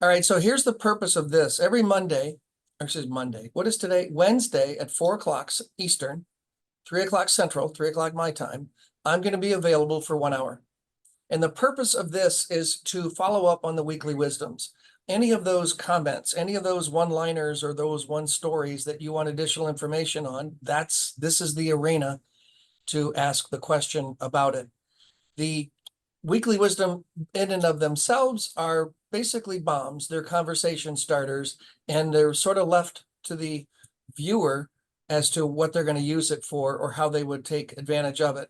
All right, so here's the purpose of this. Every Monday, actually Monday, what is today? Wednesday at 4 o'clock Eastern, 3 o'clock Central, 3 o'clock my time, I'm going to be available for 1 hour. And the purpose of this is to follow up on the weekly wisdoms. Any of those comments, any of those one-liners or those one stories that you want additional information on, this is the arena to ask the question about it. The weekly wisdom in and of themselves are basically bombs. They're conversation starters, and they're sort of left to the viewer as to what they're going to use it for or how they would take advantage of it.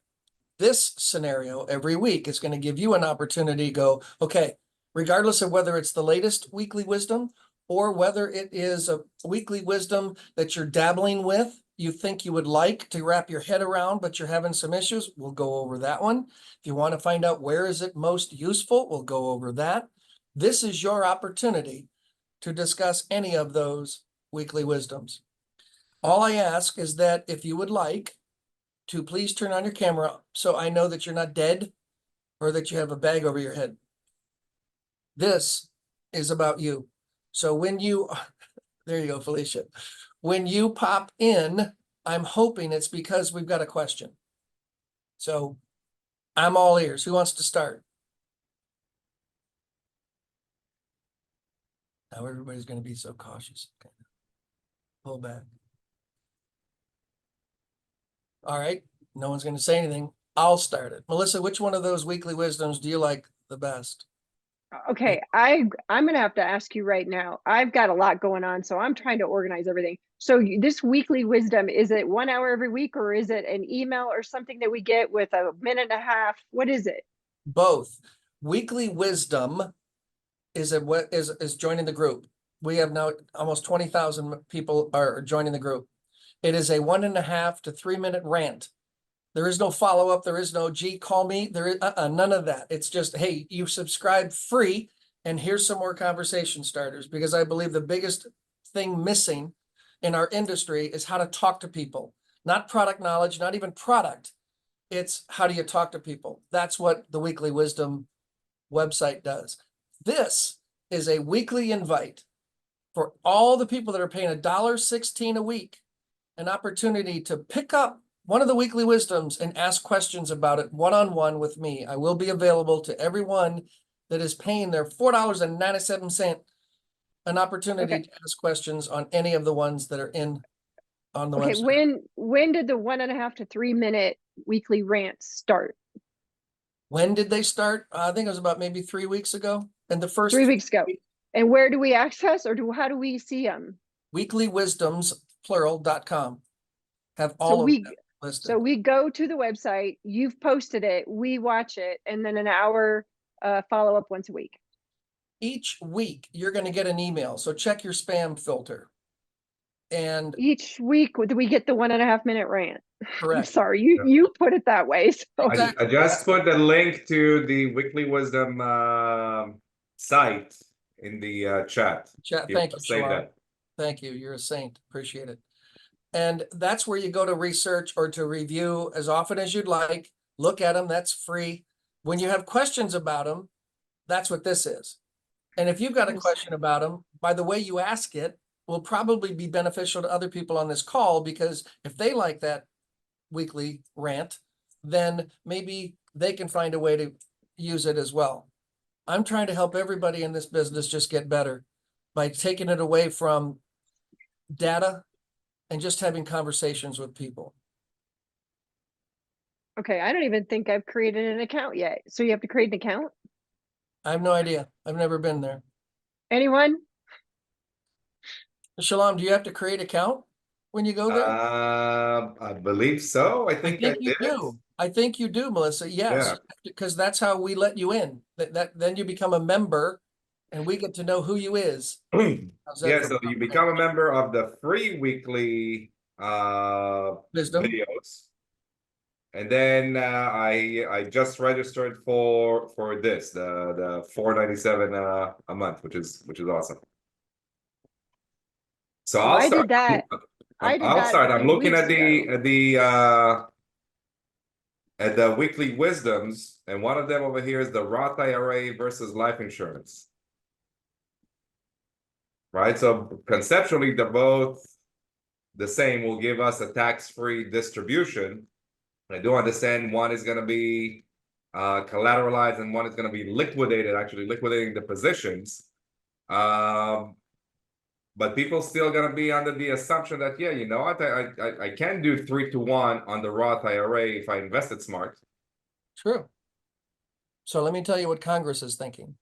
This scenario every week is going to give you an opportunity to go, okay, regardless of whether it's the latest weekly wisdom or whether it is a weekly wisdom that you're dabbling with, you think you would like to wrap your head around, but you're having some issues, we'll go over that one. If you want to find out where is it most useful, we'll go over that. This is your opportunity to discuss any of those weekly wisdoms. All I ask is that if you would like to please turn on your camera so I know that you're not dead or that you have a bag over your head. This is about you. So when you, there you go, Felicia. When you pop in, I'm hoping it's because we've got a question. So I'm all ears. Who wants to start? Now everybody's going to be so cautious. Okay. Pull back. All right. No one's going to say anything. I'll start it. Melissa, which one of those weekly wisdoms do you like the best? Okay, I'm gonna have to ask you right now. I've got a lot going on, so I'm trying to organize everything. So this weekly wisdom, is it 1 hour every week, or is it an email or something that we get with a minute and a half? What is it? Both. Weekly wisdom is joining the group. We have now almost 20,000 people are joining the group. It is a 1.5 to 3 minute rant. There is no follow-up. There is no, gee, call me. There is none of that. It's just, hey, you subscribe free and here's some more conversation starters, because I believe the biggest thing missing in our industry is how to talk to people, not product knowledge, not even product. It's how do you talk to people? That's what the Weekly Wisdom website does. This is a weekly invite for all the people that are paying $1.16 a week, an opportunity to pick up one of the weekly wisdoms and ask questions about it one-on-one with me. I will be available to everyone that is paying their $4.97, an opportunity to ask questions on any of the ones that are on the Okay, website. when did the 1.5 to 3 minute weekly rants start? When did they start? I think it was about maybe 3 weeks ago. And the 3 first weeks ago. And where do we access, or how do we see them? weeklywisdoms.plural.com have So all of them listed. we go to the website, you've posted it, we watch it, and then an hour follow up once a week. Each week, you're going to get an email. So check your spam filter. And Each week we get the 1.5 minute rant. I'm correct. sorry, you put it that way. So Exactly. I just put the link to the Weekly Wisdom site in the chat. Chat. You Thank you, save Shalom. that. Thank you. You're a saint. Appreciate it. And that's where you go to research or to review as often as you'd like. Look at them. That's free. When you have questions about them, that's what this is. And if you've got a question about them, by the way you ask it, will probably be beneficial to other people on this call, because if they like that weekly rant, then maybe they can find a way to use it as well. I'm trying to help everybody in this business just get better by taking it away from data and just having conversations with people. okay, I don't even think I've created an account yet. So you have to create an account? I have no idea. I've never been there. Anyone? Shalom, do you have to create an account when you go there? I believe so. I think I you did. do. I think you do, Melissa. Yes, Yeah. because that's how we let you in. Then you become a member, and we get to know who you is. How's that Yeah, for so you become a member of the free weekly wisdom? videos. And then I just registered for this, the $4.97 a month, which is awesome. So Well, I'll I start. did that. I did I'll that start. a I'm few looking weeks at ago. the weekly wisdoms, and one of them over here is the Roth IRA versus life insurance. right? So conceptually, they're both the same, will give us a tax-free distribution. I do understand one is gonna be collateralized and one is gonna be liquidated, actually liquidating the positions. But people still gonna be under the assumption that, yeah, you know what, I can do 3-to-1 on the Roth IRA if I invest it smart. True. So let me tell you what Congress is thinking.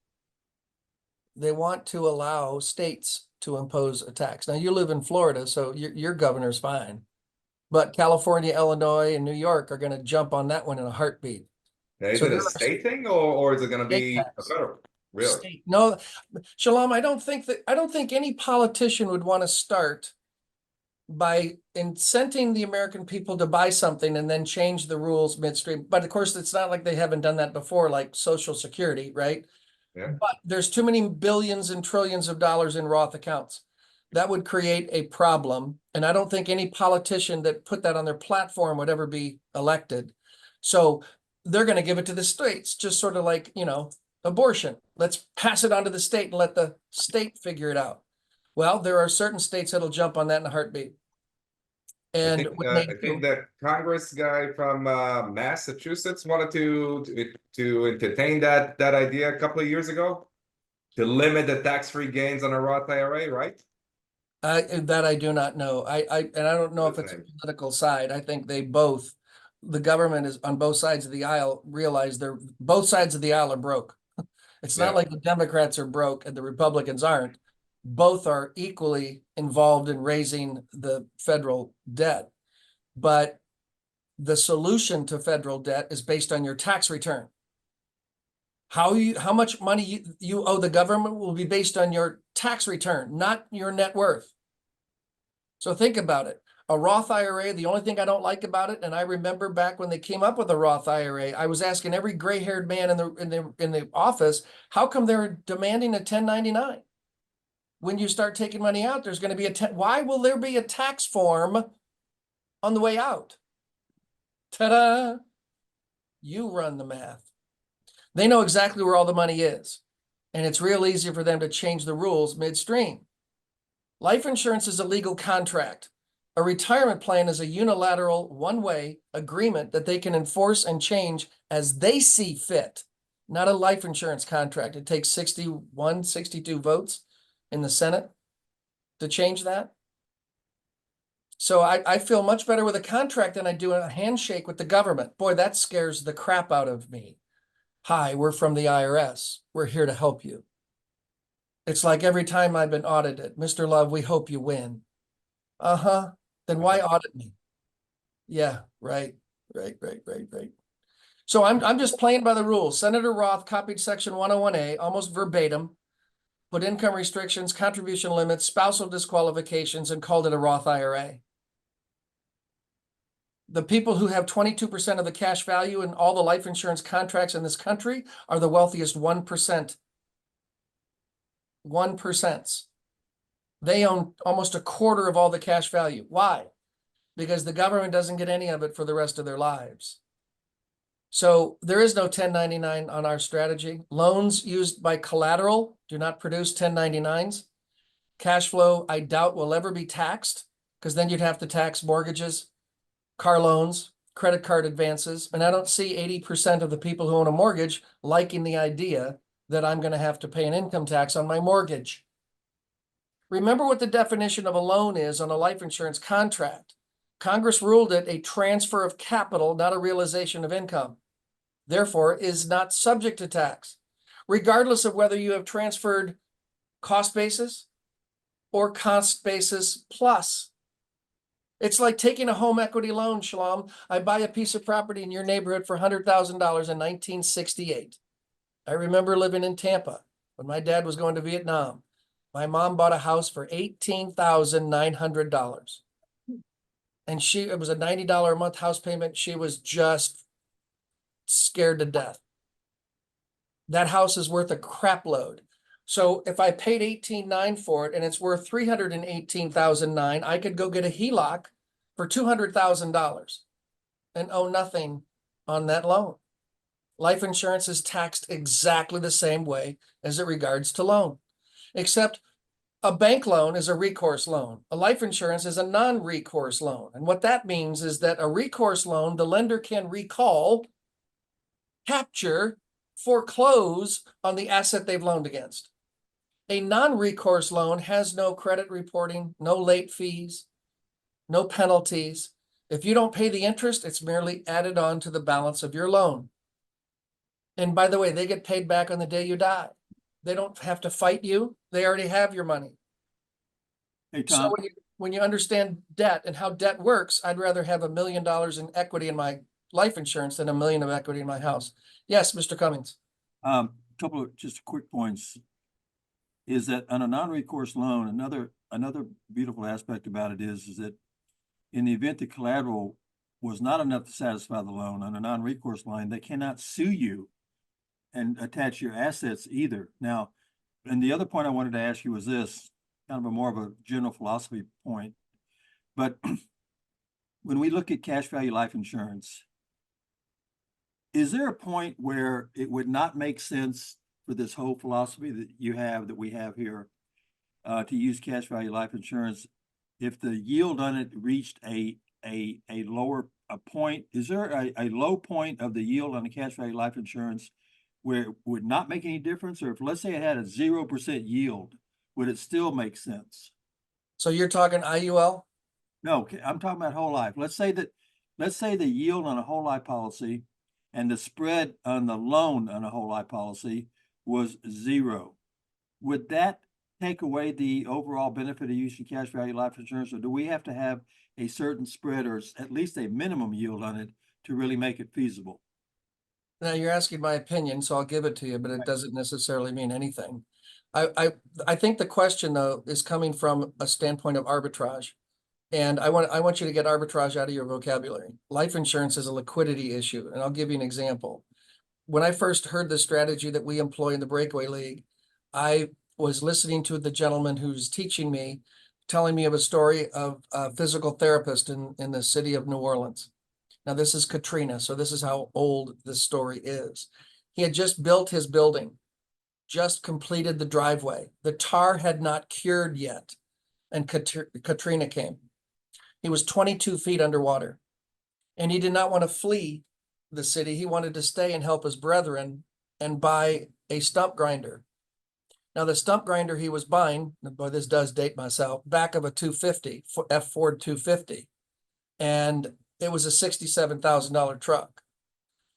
They want to allow states to impose a tax. Now, you live in Florida, so your governor's fine. But California, Illinois, and New York are gonna jump on that one in a heartbeat. Now, is So it there a are state thing or is it gonna state be a tax. federal? Really? State. No, Shalom, I don't think any politician would want to start by incenting the American people to buy something and then change the rules midstream. But of course, it's not like they haven't done that before, like Social Security, right? Yeah. But there's too many billions and trillions of dollars in Roth accounts. That would create a problem. And I don't think any politician that put that on their platform would ever be elected. So they're going to give it to the states, just sort of like, abortion. Let's pass it on to the state and let the state figure it out. Well, there are certain states that'll jump on that in a heartbeat. And I think that Congress guy from Massachusetts wanted to entertain that idea a couple of years ago to limit the tax-free gains on a Roth IRA, right? that I do not know. And I don't know if it's a political side. I think the government is on both sides of the aisle realize both sides of the aisle are broke. It's not Yeah. like the Democrats are broke and the Republicans aren't. Both are equally involved in raising the federal debt. But the solution to federal debt is based on your tax return. How much money you owe the government will be based on your tax return, not your net worth. So think about it. A Roth IRA, the only thing I don't like about it, and I remember back when they came up with a Roth IRA, I was asking every gray-haired man in the office, how come they're demanding a 1099? When you start taking money out, there's going to be why will there be a tax form on the way out? Ta-da! You run the math. They know exactly where all the money is, and it's real easy for them to change the rules midstream. Life insurance is a legal contract. A retirement plan is a unilateral, one-way agreement that they can enforce and change as they see fit, not a life insurance contract. It takes 61, 62 votes in the Senate to change that. So I feel much better with a contract than I do a handshake with the government. Boy, that scares the crap out of me. Hi, we're from the IRS. We're here to help you. It's like every time I've been audited, Mr. Love, we hope you win. Uh-huh. Then why audit me? Yeah, right. So I'm just playing by the rules. Senator Roth copied section 101A almost verbatim, put income restrictions, contribution limits, spousal disqualifications, and called it a Roth IRA. The people who have 22% of the cash value in all the life insurance contracts in this country are the wealthiest 1%. 1%. They own almost a quarter of all the cash value. Why? Because the government doesn't get any of it for the rest of their lives. So there is no 1099 on our strategy. Loans used by collateral do not produce 1099s. Cash flow, I doubt, will ever be taxed, because then you'd have to tax mortgages, car loans, credit card advances. And I don't see 80% of the people who own a mortgage liking the idea that I'm going to have to pay an income tax on my mortgage. Remember what the definition of a loan is on a life insurance contract. Congress ruled it a transfer of capital, not a realization of income. Therefore, is not subject to tax, regardless of whether you have transferred cost basis or cost basis plus. It's like taking a home equity loan, Shalom. I buy a piece of property in your neighborhood for $100,000 in 1968. I remember living in Tampa when my dad was going to Vietnam. My mom bought a house for $18,900. And it was a $90 a month house payment. She was just scared to death. That house is worth a crap load. So if I paid $18,900 for it and it's worth $318,900, I could go get a HELOC for $200,000 and owe nothing on that loan. Life insurance is taxed exactly the same way as it regards to loan, except A bank loan is a recourse loan. A life insurance is a non-recourse loan. And what that means is that a recourse loan, the lender can recall, capture, foreclose on the asset they've loaned against. A non-recourse loan has no credit reporting, no late fees, no penalties. If you don't pay the interest, it's merely added on to the balance of your loan. And by the way, they get paid back on the day you die. They don't have to fight you. They already have your money. Hey, So Tom, when you understand debt and how debt works, I'd rather have $1 million in equity in my life insurance than $1 million of equity in my house. Yes, Mr. Cummings. couple of just quick points. Is that on a non-recourse loan, another beautiful aspect about it is that in the event the collateral was not enough to satisfy the loan on a non-recourse line, they cannot sue you and attach your assets either. Now, and the other point I wanted to ask you was this, kind of a more of a general philosophy point. But when we look at cash value life insurance, is there a point where it would not make sense for this whole philosophy that we have here to use cash value life insurance if the yield on it reached a lower point? Is there a low point of the yield on the cash value life insurance where it would not make any difference? Or if, let's say, it had a 0% yield, would it still make sense? So you're talking IUL? No, I'm talking about whole life. Let's say the yield on a whole life policy and the spread on the loan on a whole life policy was 0. Would that take away the overall benefit of using cash value life insurance, or do we have to have a certain spread or at least a minimum yield on it to really make it feasible? Now you're asking my opinion, so I'll give it to you, but it doesn't necessarily mean anything. I think the question though is coming from a standpoint of arbitrage. And I want you to get arbitrage out of your vocabulary. Life insurance is a liquidity issue, and I'll give you an example. When I first heard the strategy that we employ in the Breakaway League, I was listening to the gentleman who's teaching me, telling me of a story of a physical therapist in the city of New Orleans. Now, this is Katrina, so this is how old this story is. He had just built his building, just completed the driveway. The tar had not cured yet, and Katrina came. He was 22 feet underwater, and he did not want to flee the city. He wanted to stay and help his brethren and buy a stump grinder. Now, the stump grinder he was buying, boy, this does date myself, back of a 250, F Ford 250. And it was a $67,000 truck.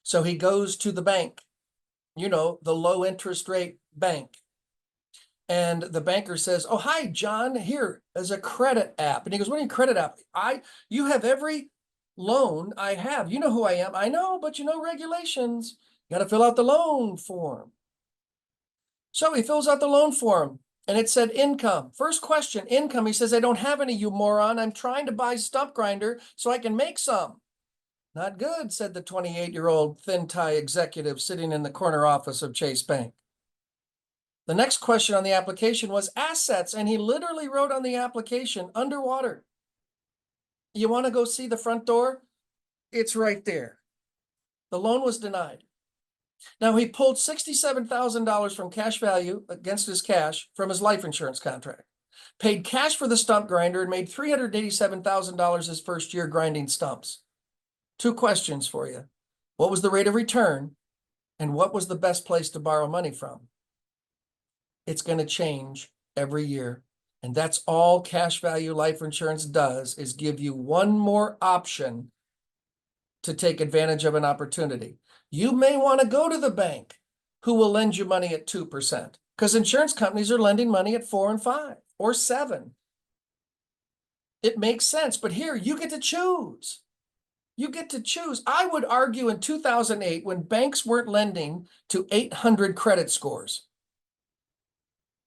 So he goes to the bank, you know, the low interest rate bank. And the banker says, "Oh, hi, John, here is a credit app." And he goes, "What are you credit app?" You have every loan I have. You know who I am. I know, but you know regulations. You got to fill out the loan form. So he fills out the loan form and it said income. First question, income. He says, "I don't have any, you moron. I'm trying to buy stump grinder so I can make some." "Not good," said the 28-year-old thin tie executive sitting in the corner office of Chase Bank. The next question on the application was assets, and he literally wrote on the application, underwater. "You want to go see the front door? It's right there." The loan was denied. Now, he pulled $67,000 from cash value against his cash from his life insurance contract, paid cash for the stump grinder, and made $387,000 his first year grinding stumps. 2 questions for you. What was the rate of return? And what was the best place to borrow money from? It's going to change every year. And that's all cash value life insurance does, is give you one more option to take advantage of an opportunity. You may want to go to the bank who will lend you money at 2%, because insurance companies are lending money at 4 and 5 or 7. It makes sense, but here you get to choose. You get to choose. I would argue in 2008, when banks weren't lending to 800 credit scores,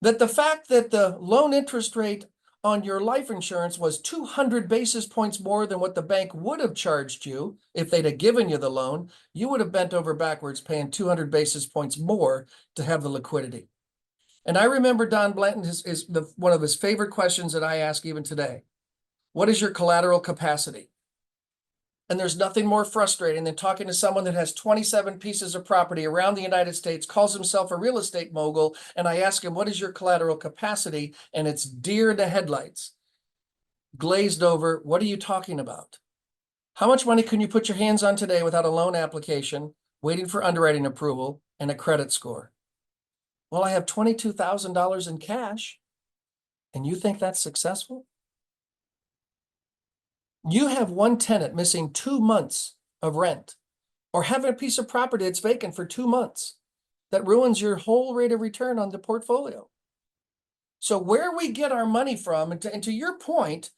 that the fact that the loan interest rate on your life insurance was 200 basis points more than what the bank would have charged you if they'd have given you the loan, you would have bent over backwards paying 200 basis points more to have the liquidity. And I remember Don Blanton, one of his favorite questions that I ask even today. What is your collateral capacity? And there's nothing more frustrating than talking to someone that has 27 pieces of property around the United States, calls himself a real estate mogul, and I ask him, what is your collateral capacity? And it's deer in the headlights. Glazed over, what are you talking about? How much money can you put your hands on today without a loan application, waiting for underwriting approval and a credit score? Well, I have $22,000 in cash. And you think that's successful? You have one tenant missing 2 months of rent, or having a piece of property that's vacant for 2 months. That ruins your whole rate of return on the portfolio. So where we get our money from, and to your point,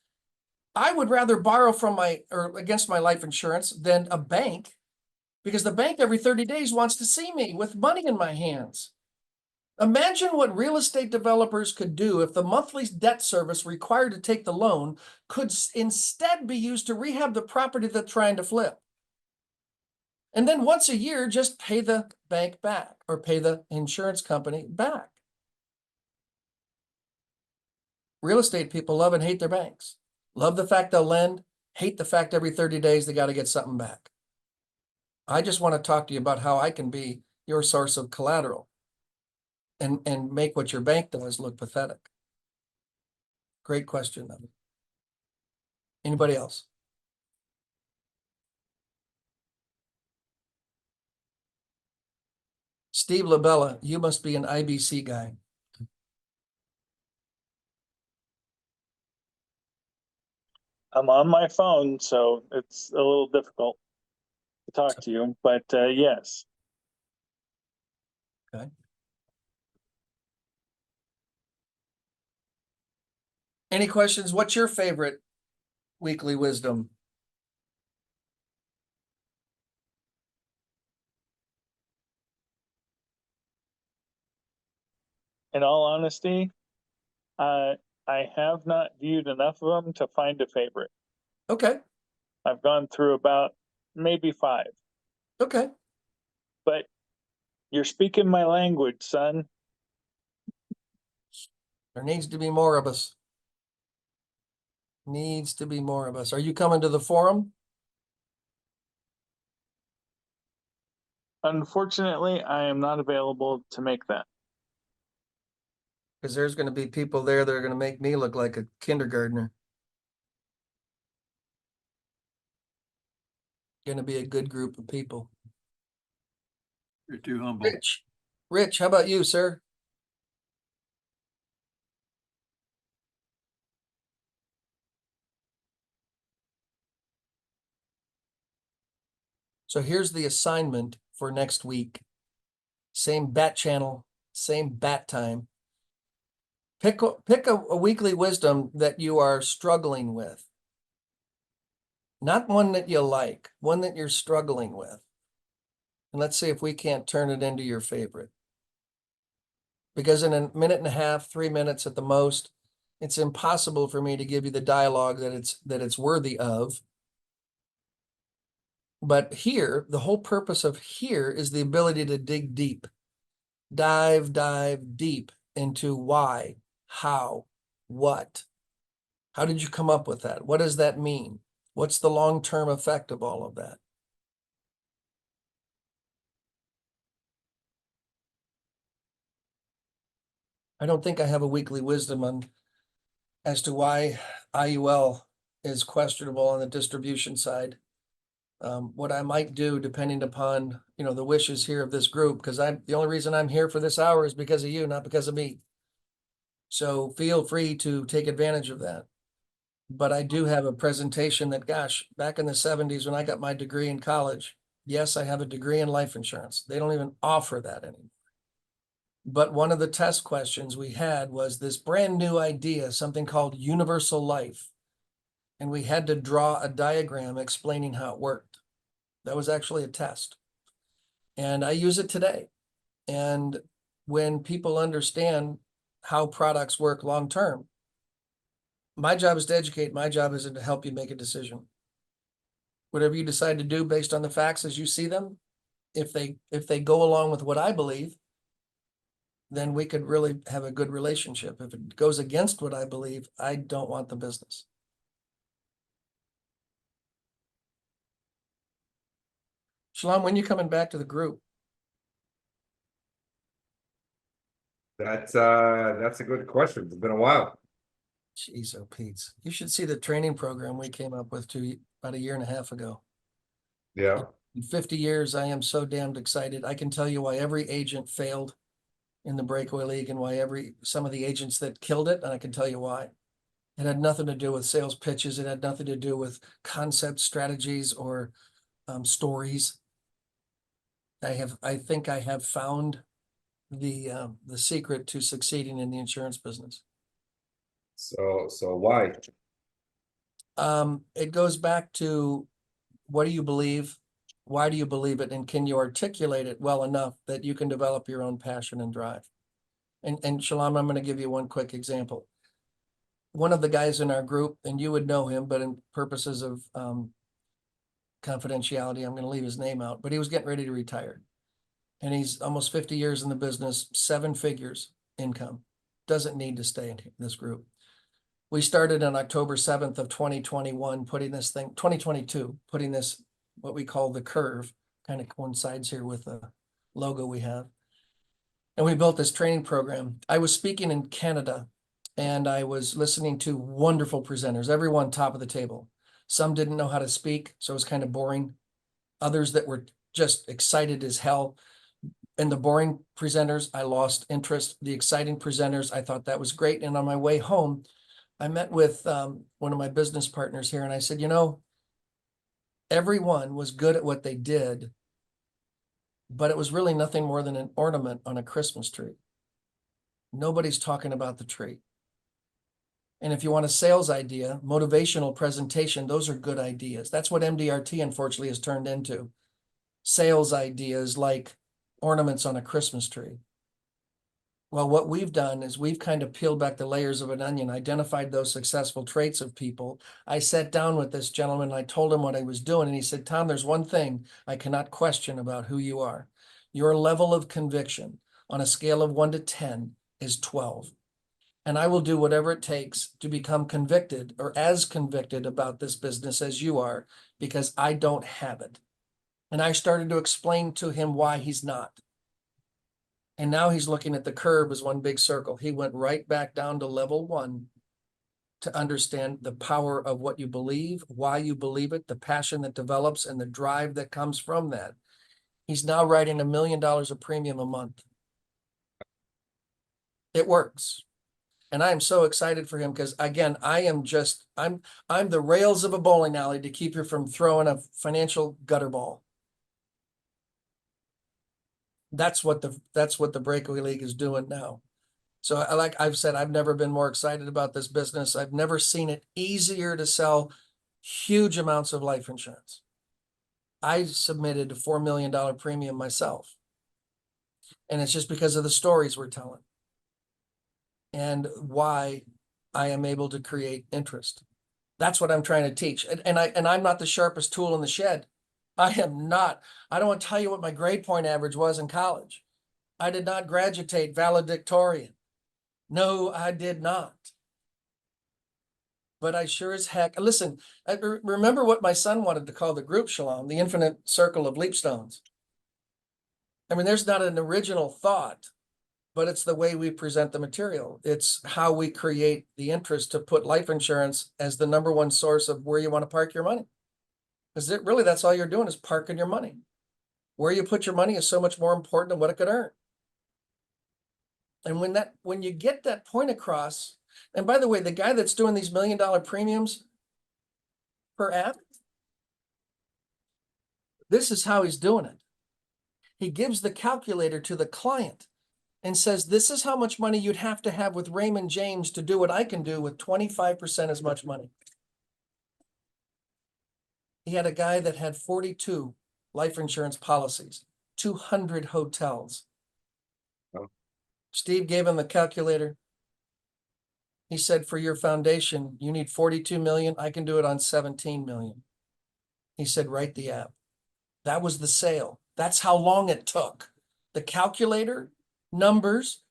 I would rather borrow from or against my life insurance than a bank, because the bank every 30 days wants to see me with money in my hands. Imagine what real estate developers could do if the monthly debt service required to take the loan could instead be used to rehab the property they're trying to flip. And then once a year, just pay the bank back or pay the insurance company back. Real estate people love and hate their banks. Love the fact they'll lend, hate the fact every 30 days they got to get something back. I just want to talk to you about how I can be your source of collateral and make what your bank does look pathetic. Great question, though. Anybody else? Steve LaBella, you must be an IBC guy. I'm on my phone, so it's a little difficult to talk to you, but yes. Okay. Any questions? What's your favorite weekly wisdom? In all honesty, I have not viewed enough of them to find a favorite. Okay, I've gone through about maybe 5, okay. but you're speaking my language, son. There needs to be more of us. Needs to be more of us. Are you coming to the forum? Unfortunately, I am not available to make that. Because there's going to be people there that are going to make me look like a kindergartner. Going to be a good group of people. You're too humble. Rich, how about you, sir? So here's the assignment for next week. Same bat channel, same bat time. Pick a weekly wisdom that you are struggling with. Not one that you like, one that you're struggling with. And let's see if we can't turn it into your favorite. Because in a minute and a half, 3 minutes at the most, it's impossible for me to give you the dialogue that it's worthy of. But here, the whole purpose of here is the ability to dig deep. Dive deep into why, how, what. How did you come up with that? What does that mean? What's the long-term effect of all of that? I don't think I have a weekly wisdom on as to why IUL is questionable on the distribution side. What I might do, depending upon, the wishes here of this group, because the only reason I'm here for this hour is because of you, not because of me. So feel free to take advantage of that. But I do have a presentation that, gosh, back in the 70s when I got my degree in college, yes, I have a degree in life insurance. They don't even offer that anymore. But one of the test questions we had was this brand new idea, something called universal life. And we had to draw a diagram explaining how it worked. That was actually a test. And I use it today. And when people understand how products work long-term, my job is to educate. My job isn't to help you make a decision. Whatever you decide to do based on the facts as you see them, if they go along with what I believe, then we could really have a good relationship. If it goes against what I believe, I don't want the business. Shalom, when you coming back to the group? That's a good question. It's been a while. Jeez, oh Pete's. You should see the training program we came up with about a year and a half ago. Yeah. In 50 years, I am so damned excited. I can tell you why every agent failed in the Breakaway League and why some of the agents that killed it, and I can tell you why. It had nothing to do with sales pitches. It had nothing to do with concept strategies or stories. I think I have found the secret to succeeding in the insurance business. So why? It goes back to, what do you believe? Why do you believe it? And can you articulate it well enough that you can develop your own passion and drive? And Shalom, I'm going to give you one quick example. One of the guys in our group, and you would know him, but in purposes of confidentiality, I'm going to leave his name out, but he was getting ready to retire. And he's almost 50 years in the business, 7 figures income, doesn't need to stay in this group. We started on October 7th of 2021, 2022, putting this, what we call the curve, kind of coincides here with the logo we have. And we built this training program. I was speaking in Canada and I was listening to wonderful presenters, everyone top of the table. Some didn't know how to speak, so it was kind of boring. Others that were just excited as hell. And the boring presenters, I lost interest. The exciting presenters, I thought that was great. And on my way home, I met with one of my business partners here and I said, you know, everyone was good at what they did, but it was really nothing more than an ornament on a Christmas tree. Nobody's talking about the tree. And if you want a sales idea, motivational presentation, those are good ideas. That's what MDRT unfortunately has turned into. Sales ideas like ornaments on a Christmas tree. Well, what we've done is we've kind of peeled back the layers of an onion, identified those successful traits of people. I sat down with this gentleman and I told him what I was doing. And he said, Tom, there's one thing I cannot question about who you are. Your level of conviction on a scale of 1 to 10 is 12. And I will do whatever it takes to become convicted or as convicted about this business as you are, because I don't have it. And I started to explain to him why he's not. And now he's looking at the curve as one big circle. He went right back down to level 1 to understand the power of what you believe, why you believe it, the passion that develops and the drive that comes from that. He's now writing $1 million of premium a month. It works. And I am so excited for him because again, I'm the rails of a bowling alley to keep you from throwing a financial gutter ball. That's what the Breakaway League is doing now. So I've said, I've never been more excited about this business. I've never seen it easier to sell huge amounts of life insurance. I submitted a $4 million premium myself. And it's just because of the stories we're telling and why I am able to create interest. That's what I'm trying to teach. And I'm not the sharpest tool in the shed. I am not. I don't want to tell you what my grade point average was in college. I did not graduate valedictorian. No, I did not. But I sure as heck, listen, I remember what my son wanted to call the group, Shalom, the infinite circle of leapstones. I mean, there's not an original thought, but it's the way we present the material. It's how we create the interest to put life insurance as the #1 source of where you want to park your money. Because really, that's all you're doing is parking your money. Where you put your money is so much more important than what it could earn. And when you get that point across, and by the way, the guy that's doing these $1 million premiums per app, this is how he's doing it. He gives the calculator to the client and says, this is how much money you'd have to have with Raymond James to do what I can do with 25% as much money. He had a guy that had 42 life insurance policies, 200 hotels. Oh. Steve gave him the calculator. He said, for your foundation, you need 42 million. I can do it on 17 million. He said, write the app. That was the sale. That's how long it took. The calculator, numbers,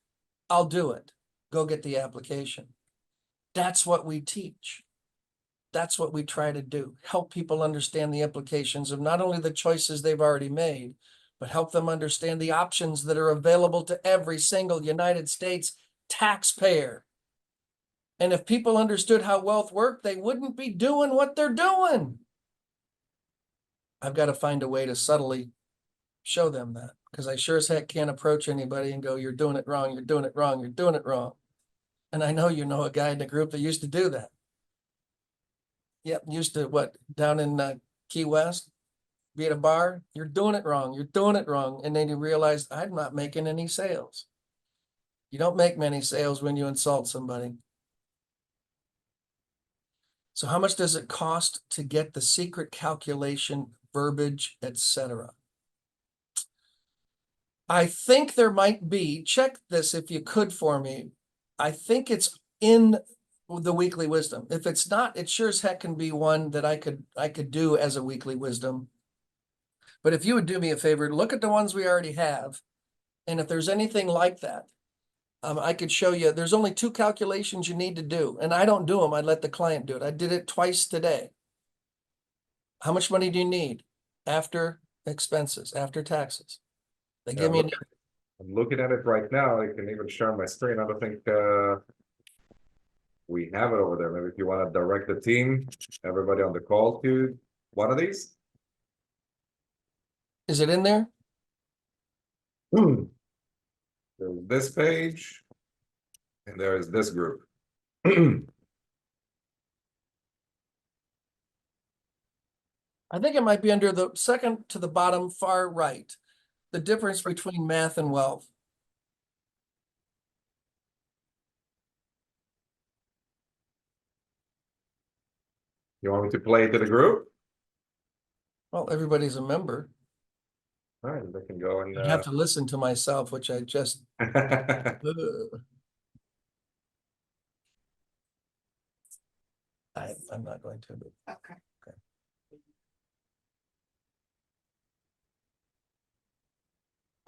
I'll do it. Go get the application. That's what we teach. That's what we try to do. Help people understand the implications of not only the choices they've already made, but help them understand the options that are available to every single United States taxpayer. And if people understood how wealth worked, they wouldn't be doing what they're doing. I've got to find a way to subtly show them that, because I sure as heck can't approach anybody and go, you're doing it wrong, you're doing it wrong, you're doing it wrong. And I know you know a guy in the group that used to do that. Yep, used to what, down in Key West, be at a bar, you're doing it wrong, you're doing it wrong. And then you realize I'm not making any sales. You don't make many sales when you insult somebody. So how much does it cost to get the secret calculation, verbiage, etc.? I think there might be, check this if you could for me. I think it's in the weekly wisdom. If it's not, it sure as heck can be one that I could do as a weekly wisdom. But if you would do me a favor, look at the ones we already have. And if there's anything like that, I could show you. There's only 2 calculations you need to do. And I don't do them. I let the client do it. I did it twice today. How much money do you need after expenses, after taxes? They give me, I'm looking at it right now. I can even share my screen. I don't think we have it over there. Maybe if you want to direct the team, everybody on the call to one of these. is it in there? There's this page, and there's this group. I think it might be under the second to the bottom far right. The difference between math and wealth. You want me to play to the group? Well, everybody's a member. All right, they can go and I have to listen to myself, which I just. Ugh. I'm not going to. Okay.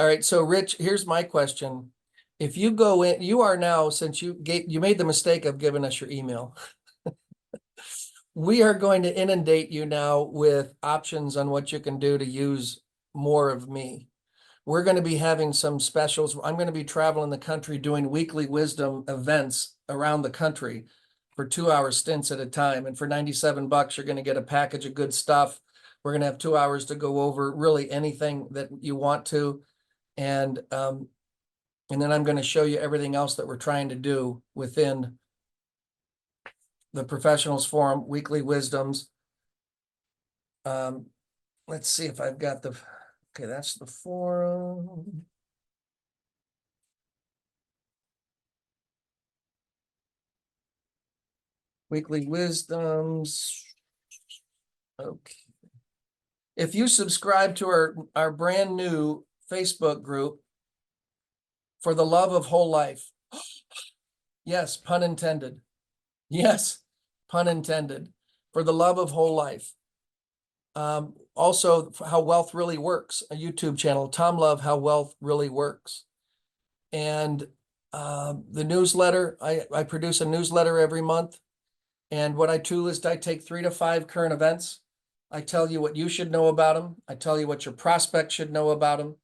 All right, so Rich, here's my question. If you go in, you are now, since you made the mistake of giving us your email. We are going to inundate you now with options on what you can do to use more of me. We're going to be having some specials. I'm going to be traveling the country doing weekly wisdom events around the country for 2-hour stints at a time. And for $97, you're going to get a package of good stuff. We're going to have 2 hours to go over really anything that you want to. And then I'm going to show you everything else that we're trying to do within the Professionals Forum, Weekly Wisdoms. Let's see if I've got the, okay, that's the forum. Weekly Wisdoms. Okay. If you subscribe to our brand new Facebook group, For the Love of Whole Life. Yes, pun intended. Yes, pun intended. For the Love of Whole Life. Also, How Wealth Really Works, a YouTube channel, Tom Love, How Wealth Really Works. And the newsletter, I produce a newsletter every month. And what I do is I take 3 to 5 current events. I tell you what you should know about them. I tell you what your prospects should know about them.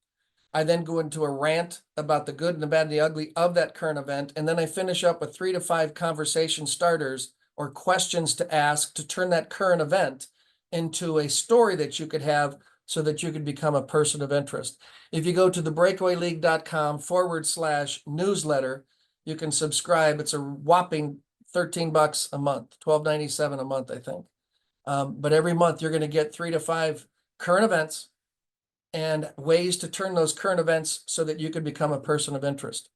I then go into a rant about the good and the bad and the ugly of that current event. And then I finish up with 3 to 5 conversation starters or questions to ask to turn that current event into a story that you could have so that you could become a person of interest. If you go to thebreakawayleague.com/newsletter, you can subscribe. It's a whopping $13 a month, $12.97 a month, I think. But every month you're going to get 3 to 5 current events and ways to turn those current events so that you could become a person of interest.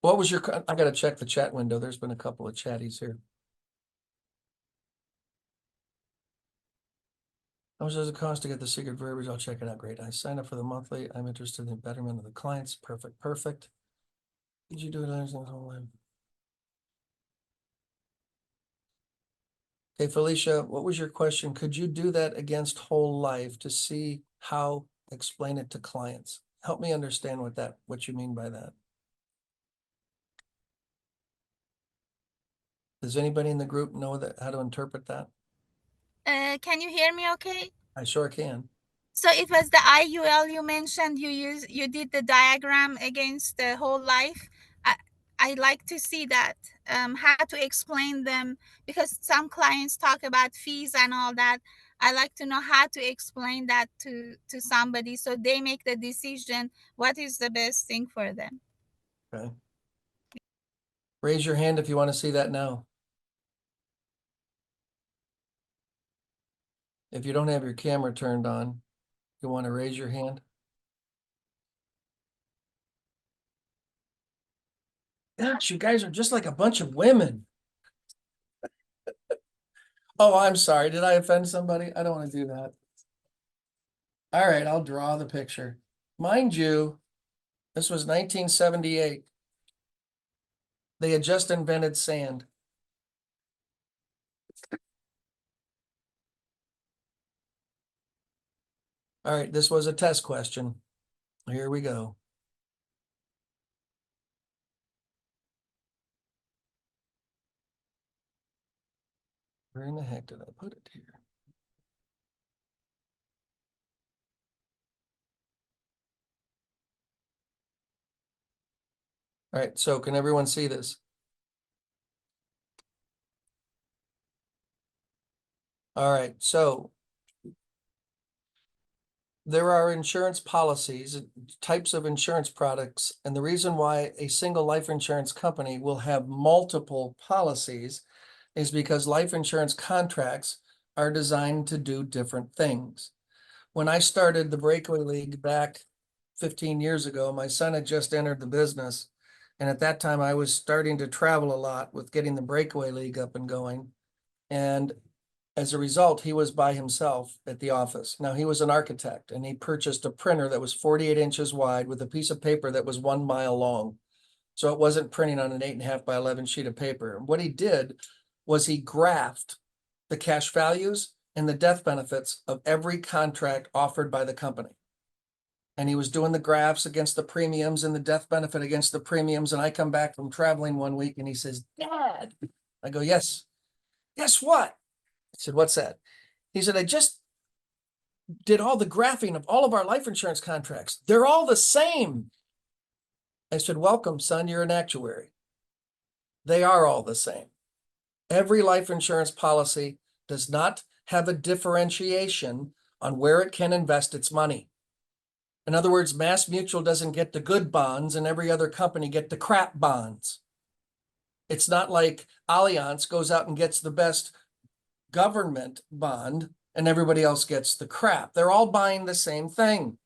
What was your, I got to check the chat window. There's been a couple of chatties here. How much does it cost to get the secret verbiage? I'll check it out. Great. I signed up for the monthly. I'm interested in the betterment of the clients. Perfect. Perfect. Did you do it? Okay, Felicia, what was your question? Could you do that against whole life to see how explain it to clients? Help me understand what you mean by that. Does anybody in the group know how to interpret that? Can you hear me okay? I sure can. So it was the IUL you mentioned. You did the diagram against the whole life. I like to see that, how to explain them, because some clients talk about fees and all that. I like to know how to explain that to somebody so they make the decision what is the best thing for them. Okay. Raise your hand if you want to see that now. If you don't have your camera turned on, you want to raise your hand? Gosh, you guys are just like a bunch of women. Oh, I'm sorry. Did I offend somebody? I don't want to do that. All right, I'll draw the picture. Mind you, this was 1978. They had just invented sand. All right, this was a test question. Here we go. Where in the heck did I put it here? All right, so can everyone see this? All right, so there are insurance policies, types of insurance products, and the reason why a single life insurance company will have multiple policies is because life insurance contracts are designed to do different things. When I started the Breakaway League back 15 years ago, my son had just entered the business. And at that time, I was starting to travel a lot with getting the Breakaway League up and going. And as a result, he was by himself at the office. Now, he was an architect and he purchased a printer that was 48 inches wide with a piece of paper that was 1 mile long. So it wasn't printing on an 8.5 by 11 sheet of paper. And what he did was he graphed the cash values and the death benefits of every contract offered by the company. And he was doing the graphs against the premiums and the death benefit against the premiums. And I come back from traveling one week and he says, "Dad," I go, "Yes." "Guess what?" I said, "What's that?" He said, "I just did all the graphing of all of our life insurance contracts. They're all the same." I said, "Welcome, son, you're an actuary. They are all the same. Every life insurance policy does not have a differentiation on where it can invest its money. In other words, Mass Mutual doesn't get the good bonds and every other company get the crap bonds. It's not like Allianz goes out and gets the best government bond and everybody else gets the crap. They're all buying the same thing.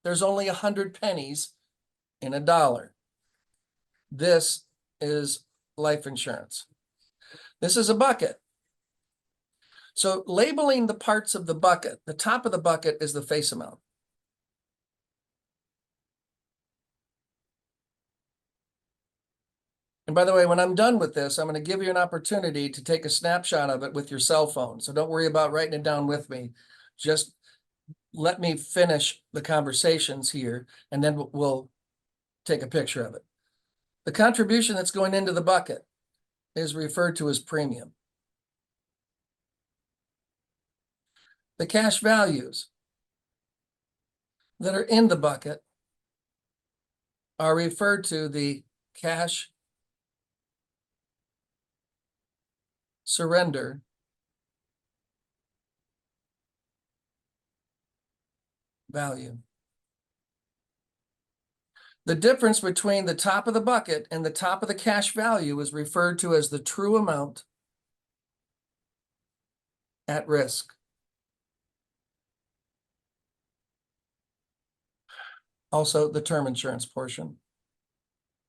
There's only 100 pennies in a dollar. This is life insurance. This is a bucket. So labeling the parts of the bucket, the top of the bucket is the face amount. And by the way, when I'm done with this, I'm going to give you an opportunity to take a snapshot of it with your cell phone. So don't worry about writing it down with me. Just let me finish the conversations here, and then we'll take a picture of it. The contribution that's going into the bucket is referred to as premium. The cash values that are in the bucket are referred to the cash surrender value. The difference between the top of the bucket and the top of the cash value is referred to as the true amount at risk. Also, the term insurance portion.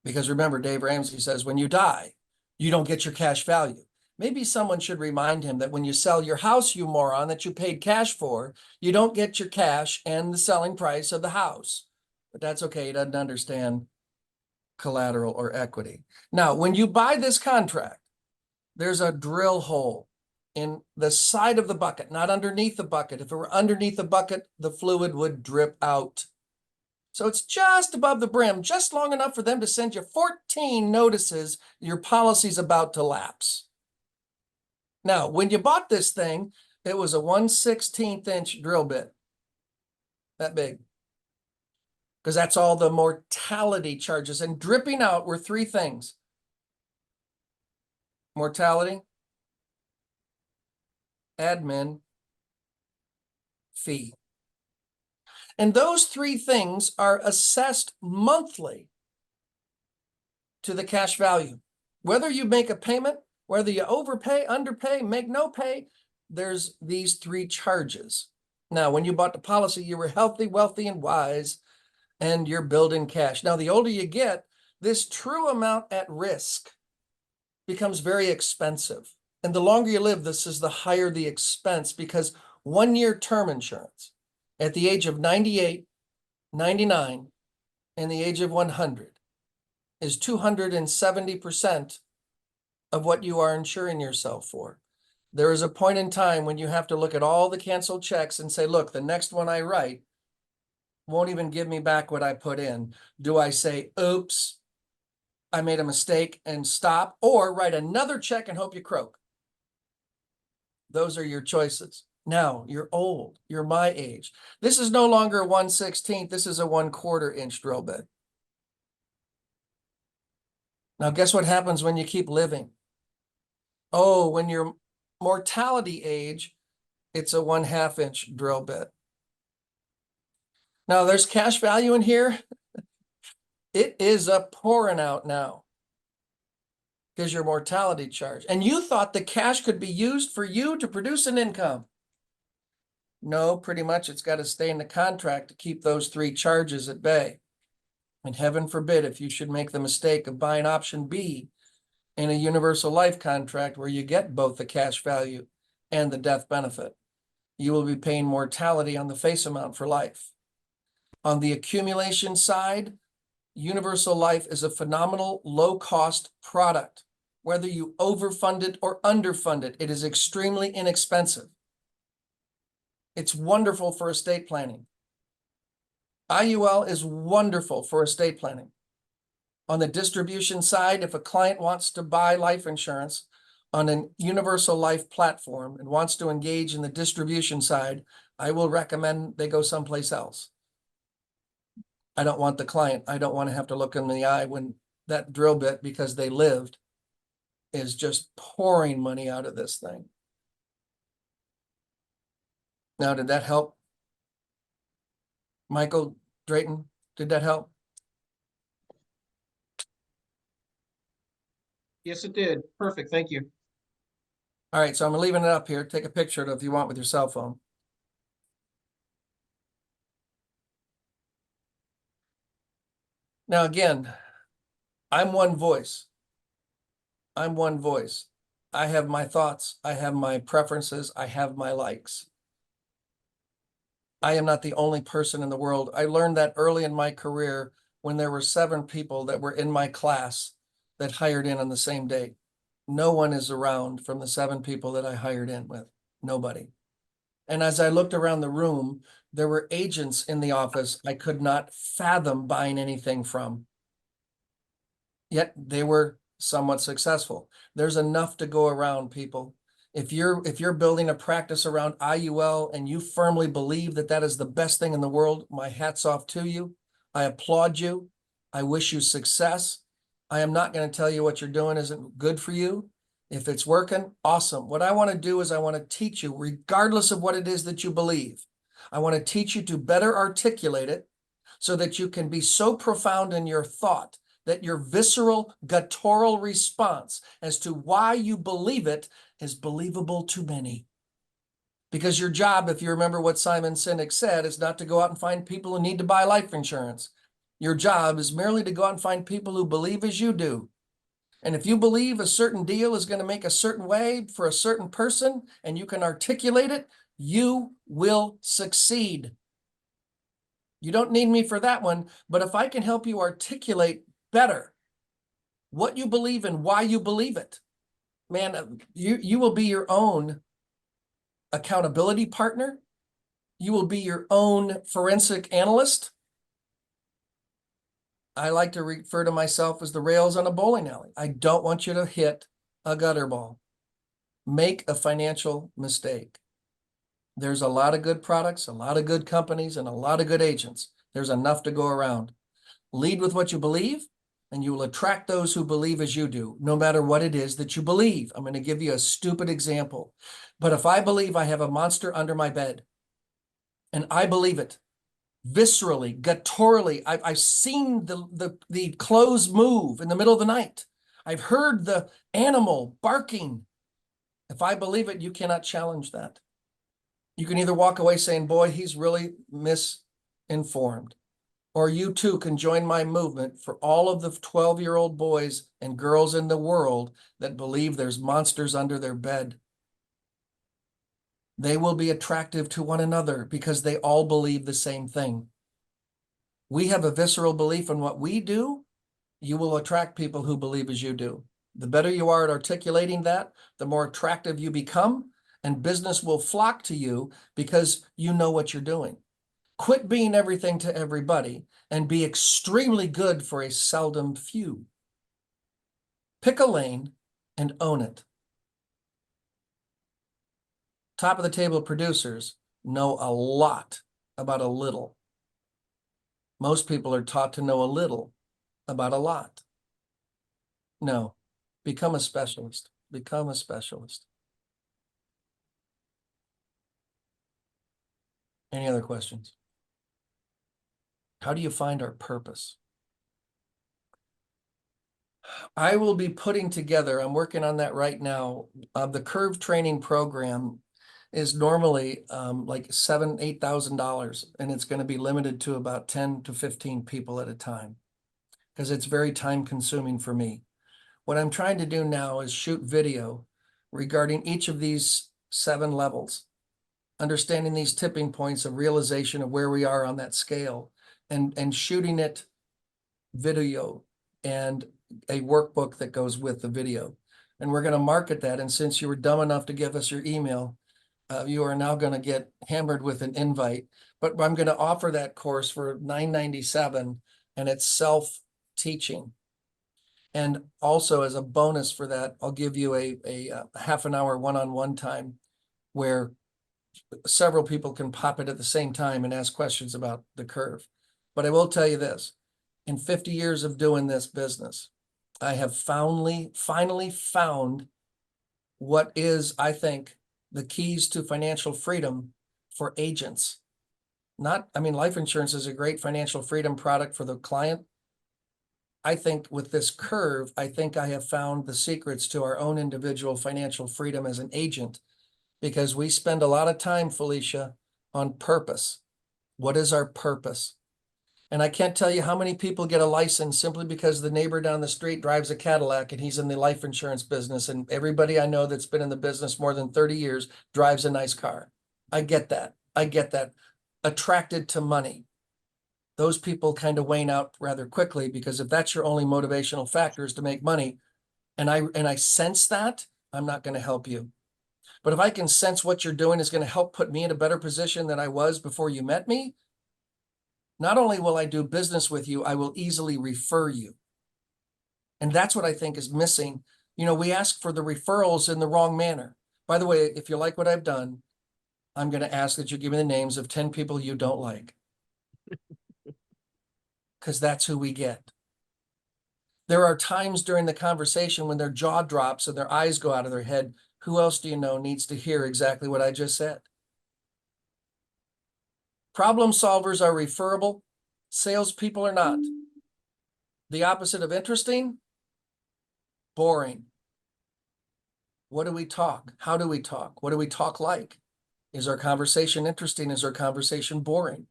Because remember, Dave Ramsey says, when you die, you don't get your cash value. Maybe someone should remind him that when you sell your house, you moron, that you paid cash for, you don't get your cash and the selling price of the house. But that's okay. He doesn't understand collateral or equity. Now, when you buy this contract, there's a drill hole in the side of the bucket, not underneath the bucket. If it were underneath the bucket, the fluid would drip out. So it's just above the brim, just long enough for them to send you 14 notices your policy's about to lapse. Now, when you bought this thing, it was a 1/16 inch drill bit. That big. Because that's all the mortality charges. And dripping out were three things. Mortality, admin, fee. And those three things are assessed monthly to the cash value. Whether you make a payment, whether you overpay, underpay, make no pay, there's these three charges. Now, when you bought the policy, you were healthy, wealthy, and wise, and you're building cash. Now, the older you get, this true amount at risk becomes very expensive. And the longer you live, this is the higher the expense, because 1 year term insurance at the age of 98, 99, and the age of 100 is 270% of what you are insuring yourself for. There is a point in time when you have to look at all the canceled checks and say, look, the next one I write won't even give me back what I put in. Do I say, oops, I made a mistake and stop, or write another check and hope you croak? Those are your choices. Now you're old, you're my age. This is no longer a 1/16, this is a 1/4 inch drill bit. Now, guess what happens when you keep living? Oh, when your mortality age, it's a 1/2 inch drill bit. Now, there's cash value in here. It is a pouring out now because your mortality charge. And you thought the cash could be used for you to produce an income. No, pretty much it's got to stay in the contract to keep those three charges at bay. And heaven forbid if you should make the mistake of buying option B in a universal life contract where you get both the cash value and the death benefit. You will be paying mortality on the face amount for life. On the accumulation side, universal life is a phenomenal low-cost product. Whether you overfund it or underfund it, it is extremely inexpensive. It's wonderful for estate planning. IUL is wonderful for estate planning. On the distribution side, if a client wants to buy life insurance on a universal life platform and wants to engage in the distribution side, I will recommend they go someplace else. I don't want the client, I don't want to have to look them in the eye when that drill bit, because they lived, is just pouring money out of this thing. Now, did that help? Michael Drayton, did that help? Yes, it did. Perfect. Thank you. All right, so I'm leaving it up here. Take a picture of it if you want with your cell phone. Now, again, I'm one voice. I'm one voice. I have my thoughts. I have my preferences. I have my likes. I am not the only person in the world. I learned that early in my career when there were 7 people that were in my class that hired in on the same date. No one is around from the 7 people that I hired in with. Nobody. And as I looked around the room, there were agents in the office I could not fathom buying anything from. Yet they were somewhat successful. There's enough to go around, people. If you're building a practice around IUL and you firmly believe that that is the best thing in the world, my hat's off to you. I applaud you. I wish you success. I am not going to tell you what you're doing isn't good for you. If it's working, awesome. What I want to do is I want to teach you, regardless of what it is that you believe. I want to teach you to better articulate it so that you can be so profound in your thought that your visceral, guttural response as to why you believe it is believable to many. Because your job, if you remember what Simon Sinek said, is not to go out and find people who need to buy life insurance. Your job is merely to go out and find people who believe as you do. And if you believe a certain deal is going to make a certain way for a certain person and you can articulate it, you will succeed. You don't need me for that one, but if I can help you articulate better what you believe and why you believe it, man, you will be your own accountability partner. You will be your own forensic analyst. I like to refer to myself as the rails on a bowling alley. I don't want you to hit a gutter ball. make a financial mistake. There's a lot of good products, a lot of good companies, and a lot of good agents. There's enough to go around. Lead with what you believe, and you will attract those who believe as you do, no matter what it is that you believe. I'm going to give you a stupid example. But if I believe I have a monster under my bed, and I believe it viscerally, gutturally, I've seen the clothes move in the middle of the night. I've heard the animal barking. If I believe it, you cannot challenge that. You can either walk away saying, boy, he's really misinformed. Or you too can join my movement for all of the 12-year-old boys and girls in the world that believe there's monsters under their bed. They will be attractive to one another because they all believe the same thing. We have a visceral belief in what we do. You will attract people who believe as you do. The better you are at articulating that, the more attractive you become, and business will flock to you because you know what you're doing. Quit being everything to everybody and be extremely good for a seldom few. Pick a lane and own it. Top of the table producers know a lot about a little. Most people are taught to know a little about a lot. No, become a specialist. Become a specialist. Any other questions? How do you find our purpose? I will be putting together, I'm working on that right now. The Curve training program is normally like $7,000, $8,000, and it's going to be limited to about 10 to 15 people at a time because it's very time consuming for me. What I'm trying to do now is shoot video regarding each of these 7 levels, understanding these tipping points of realization of where we are on that scale, and shooting it video and a workbook that goes with the video. And we're going to market that. And since you were dumb enough to give us your email, you are now going to get hammered with an invite. But I'm going to offer that course for $9.97, and it's self-teaching. And also as a bonus for that, I'll give you a half an hour one-on-one time where several people can pop it at the same time and ask questions about the Curve. But I will tell you this, in 50 years of doing this business, I have finally found what is, I think, the keys to financial freedom for agents. Life insurance is a great financial freedom product for the client. I think with this Curve, I think I have found the secrets to our own individual financial freedom as an agent, because we spend a lot of time, Felicia, on purpose. What is our purpose? And I can't tell you how many people get a license simply because the neighbor down the street drives a Cadillac and he's in the life insurance business. And everybody I know that's been in the business more than 30 years drives a nice car. I get that. I get that. Attracted to money. Those people kind of wane out rather quickly, because if that's your only motivational factor is to make money, and I sense that, I'm not going to help you. But if I can sense what you're doing is going to help put me in a better position than I was before you met me, not only will I do business with you, I will easily refer you. And that's what I think is missing. You know, we ask for the referrals in the wrong manner. By the way, if you like what I've done, I'm going to ask that you give me the names of 10 people you don't like. Because that's who we get. There are times during the conversation when their jaw drops and their eyes go out of their head. Who else do you know needs to hear exactly what I just said? Problem solvers are referable. Salespeople are not. The opposite of interesting, boring. What do we talk? How do we talk? What do we talk like? Is our conversation interesting? Is our conversation boring?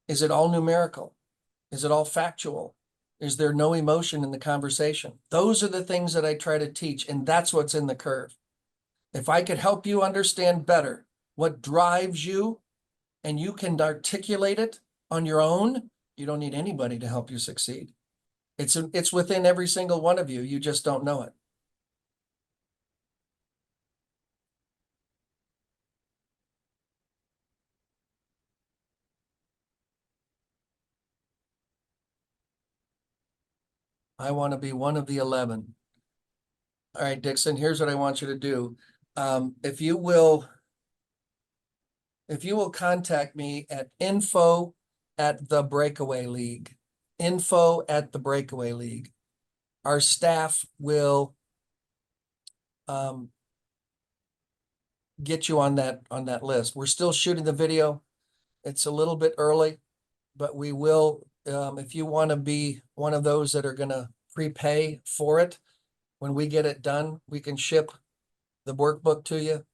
Is it all numerical? Is it all factual? Is there no emotion in the conversation? Those are the things that I try to teach, and that's what's in the Curve. If I could help you understand better what drives you, and you can articulate it on your own, you don't need anybody to help you succeed. It's within every single one of you. You just don't know it. I want to be one of the 11. All right, Dixon, here's what I want you to do. If you will contact me at info@the Breakaway League, our staff will get you on that list. We're still shooting the video. It's a little bit early, but we will, if you want to be one of those that are gonna prepay for it, when we get it done, we can ship the workbook to you.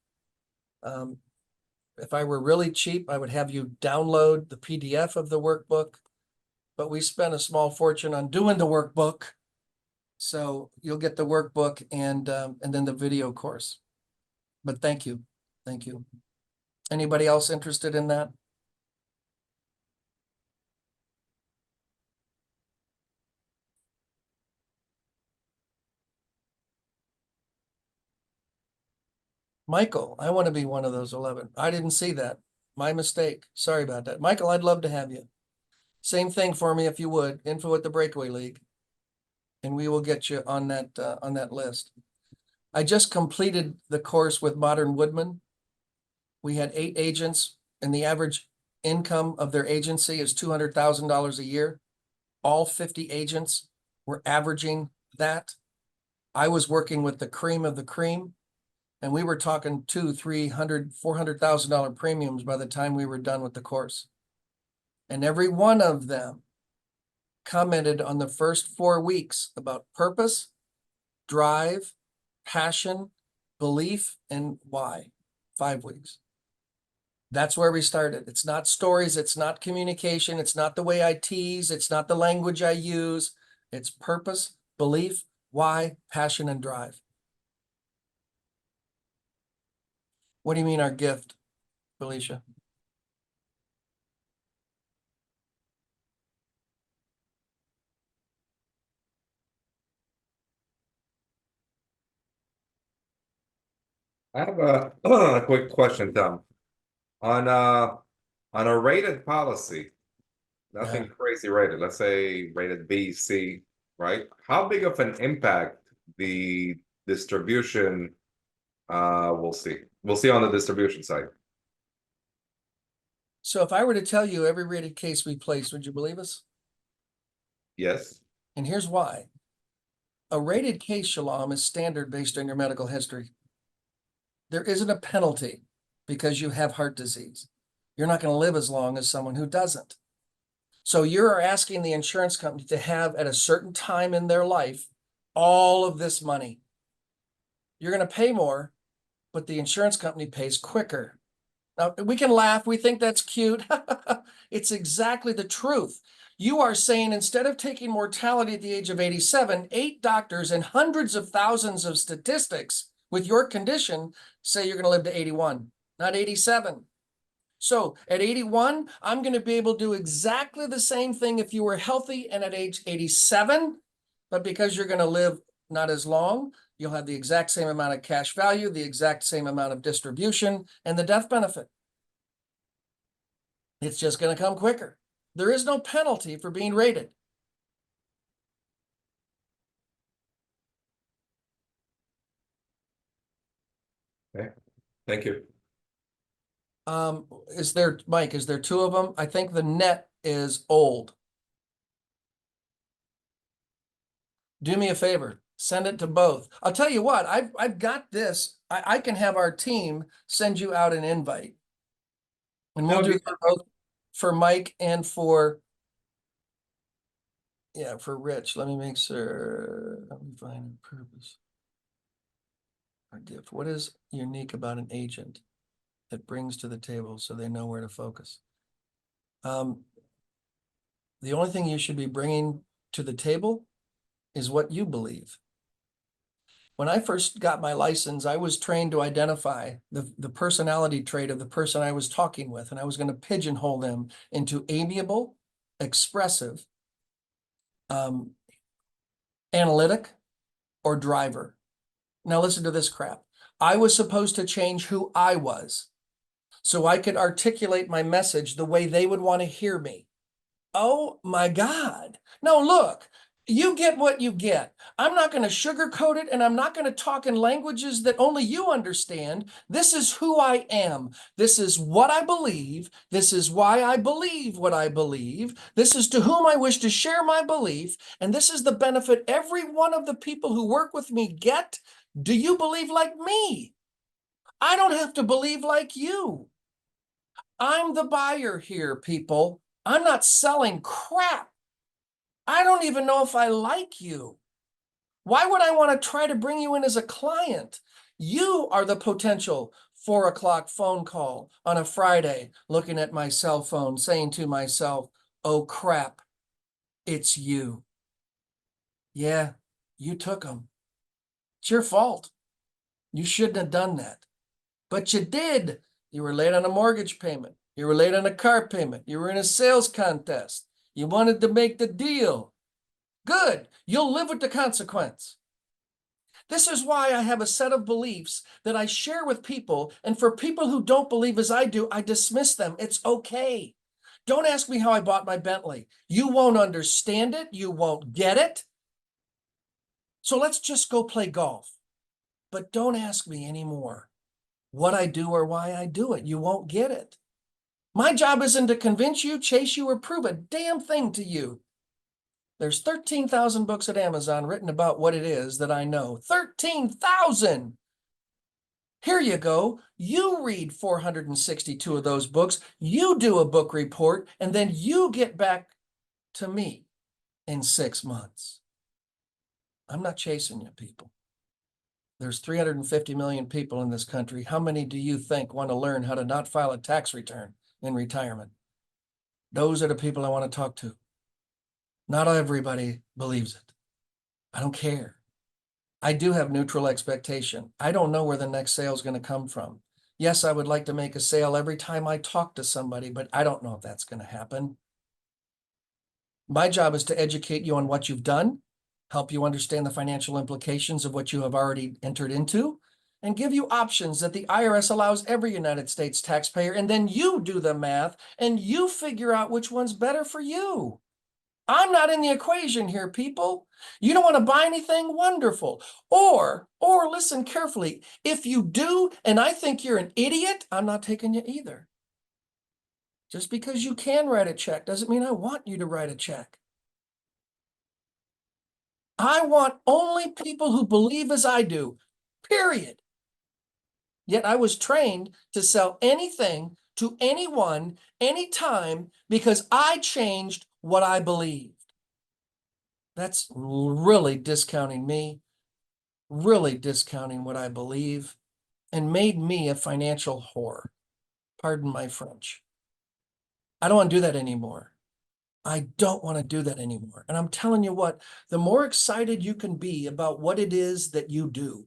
If I were really cheap, I would have you download the PDF of the workbook, but we spent a small fortune on doing the workbook. So you'll get the workbook and then the video course. But thank you. Anybody else interested in that? Michael, I want to be one of those 11. I didn't see that. My mistake. Sorry about that. Michael, I'd love to have you. Same thing for me if you would. info@the-Breakaway League. And we will get you on that list. I just completed the course with Modern Woodman. We had 8 agents and the average income of their agency is $200,000 a year. All 50 agents were averaging that. I was working with the cream of the cream. And we were talking $200,000, $300,000, $400,000 premiums by the time we were done with the course. And every one of them commented on the first 4 weeks about purpose, drive, passion, belief, and why. 5 weeks. That's where we started. It's not stories. It's not communication. It's not the way I tease. It's not the language I use. It's purpose, belief, why, passion, and drive. What do you mean our gift, Felicia? I have a quick question, Tom. On a rated policy, nothing crazy rated, let's say rated B, C, right? How big of an impact the distribution we'll see. We'll see on the distribution side. So if I were to tell you every rated case we place, would you believe us? Yes. And here's why. A rated case, Shalom, is standard based on your medical history. There isn't a penalty because you have heart disease. You're not going to live as long as someone who doesn't. So you're asking the insurance company to have at a certain time in their life all of this money. You're going to pay more, but the insurance company pays quicker. Now, we can laugh. We think that's cute. It's exactly the truth. You are saying instead of taking mortality at the age of 87, 8 doctors and hundreds of thousands of statistics with your condition say you're going to live to 81, not 87. So at 81, I'm going to be able to do exactly the same thing if you were healthy and at age 87, but because you're going to live not as long, you'll have the exact same amount of cash value, the exact same amount of distribution, and the death benefit. It's just going to come quicker. There is no penalty for being rated. Okay. Thank you. Is there, Mike, is there 2 of them? I think the net is old. Do me a favor, send it to both. I'll tell you what, I've got this. I can have our team send you out an invite. And we'll That would do be that both for Mike and for Rich. Let me make sure. Let me find a purpose. Our gift. What is unique about an agent that brings to the table so they know where to focus? The only thing you should be bringing to the table is what you believe. When I first got my license, I was trained to identify the personality trait of the person I was talking with, and I was going to pigeonhole them into amiable, expressive, analytic, or driver. Now listen to this crap. I was supposed to change who I was so I could articulate my message the way they would want to hear me. Oh my God. No, look, You get what you get. I'm not going to sugarcoat it, and I'm not going to talk in languages that only you understand. This is who I am. This is what I believe. This is why I believe what I believe. This is to whom I wish to share my belief. And this is the benefit every one of the people who work with me get. Do you believe like me? I don't have to believe like you. I'm the buyer here, people. I'm not selling crap. I don't even know if I like you. Why would I want to try to bring you in as a client? You are the potential 4 o'clock phone call on a Friday, looking at my cell phone, saying to myself, oh crap, it's you. Yeah, you took them. It's your fault. You shouldn't have done that. But you did. You were late on a mortgage payment. You were late on a car payment. You were in a sales contest. You wanted to make the deal. Good. You'll live with the consequence. This is why I have a set of beliefs that I share with people. And for people who don't believe as I do, I dismiss them. It's okay. Don't ask me how I bought my Bentley. You won't understand it. You won't get it. So let's just go play golf. But don't ask me anymore what I do or why I do it. You won't get it. My job isn't to convince you, chase you, or prove a damn thing to you. There's 13,000 books at Amazon written about what it is that I know. 13,000! Here you go. You read 462 of those books. You do a book report, and then you get back to me in 6 months. I'm not chasing you, people. There's 350 million people in this country. How many do you think want to learn how to not file a tax return in retirement? Those are the people I want to talk to. Not everybody believes it. I don't care. I do have neutral expectation. I don't know where the next sale is going to come from. Yes, I would like to make a sale every time I talk to somebody, but I don't know if that's going to happen. My job is to educate you on what you've done, help you understand the financial implications of what you have already entered into, and give you options that the IRS allows every United States taxpayer. And then you do the math and you figure out which one's better for you. I'm not in the equation here, people. You don't want to buy anything? Wonderful. Or listen carefully. If you do, and I think you're an idiot, I'm not taking you either. Just because you can write a check doesn't mean I want you to write a check. I want only people who believe as I do, period. Yet I was trained to sell anything to anyone, anytime, because I changed what I believed. That's really discounting me, really discounting what I believe, and made me a financial whore. Pardon my French. I don't want to do that anymore. I don't want to do that anymore. And I'm telling you what, the more excited you can be about what it is that you do,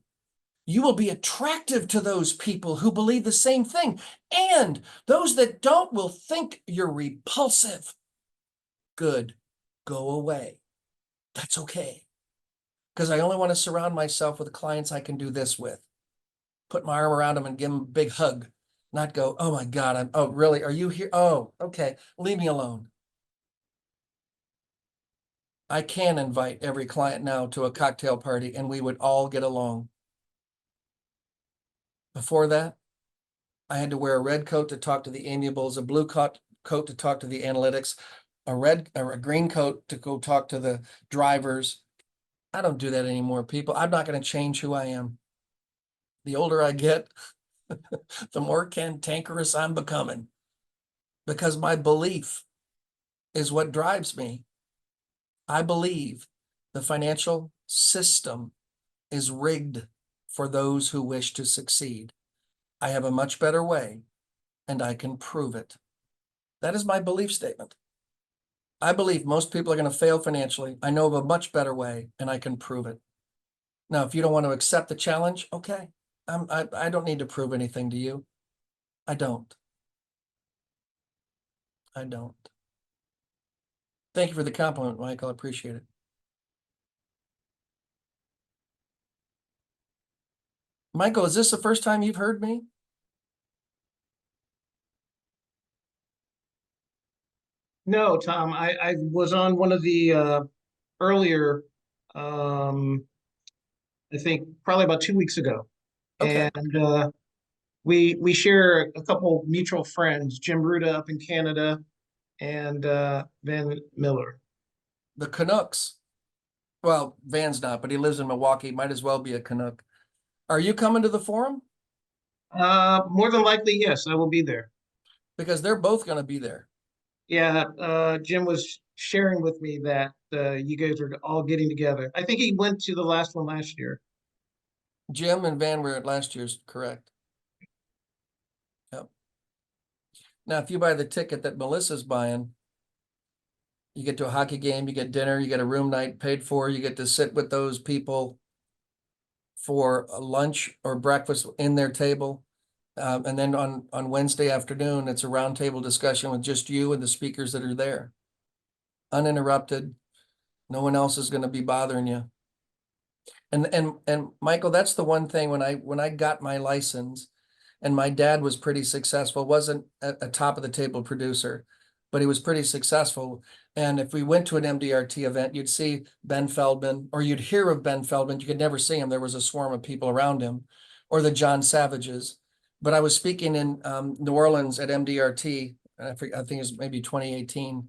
you will be attractive to those people who believe the same thing. And those that don't will think you're repulsive. Good. Go away. That's okay. Because I only want to surround myself with clients I can do this with. Put my arm around them and give them a big hug. Not go, oh my God, oh, really? Are you here? Oh, okay. Leave me alone. I can invite every client now to a cocktail party and we would all get along. Before that, I had to wear a red coat to talk to the amiables, a blue coat to talk to the analytics, a green coat to go talk to the drivers. I don't do that anymore, people. I'm not going to change who I am. The older I get, the more cantankerous I'm becoming, because my belief is what drives me. I believe the financial system is rigged for those who wish to succeed. I have a much better way, and I can prove it. That is my belief statement. I believe most people are going to fail financially. I know of a much better way, and I can prove it. Now, if you don't want to accept the challenge, okay. I don't need to prove anything to you. I don't. I don't. Thank you for the compliment, Michael. I appreciate it. Michael, is this the first time you've heard me? No, Tom, I was on one of the earlier, I think probably about 2 weeks ago. Okay. And we share a couple mutual friends, Jim Ruda up in Canada and Van Miller. The Canucks. Well, Van's not, but he lives in Milwaukee. Might as well be a Canuck. Are you coming to the forum? More than likely, yes, I will be there. Because they're both going to be there. Yeah, Jim was sharing with me that you guys are all getting together. I think he went to the last one last year. Jim and Van were at last year's, correct. Yep. Now, if you buy the ticket that Melissa's buying, you get to a hockey game, you get dinner, you get a room night paid for, you get to sit with those people for a lunch or breakfast in their table. And then on Wednesday afternoon, it's a roundtable discussion with just you and the speakers that are there. Uninterrupted. No one else is going to be bothering you. And Michael, that's the one thing when I got my license, and my dad was pretty successful, wasn't a top of the table producer, but he was pretty successful. And if we went to an MDRT event, you'd see Ben Feldman, or you'd hear of Ben Feldman. You could never see him. There was a swarm of people around him, or the John Savages. But I was speaking in New Orleans at MDRT, and I think it was maybe 2018.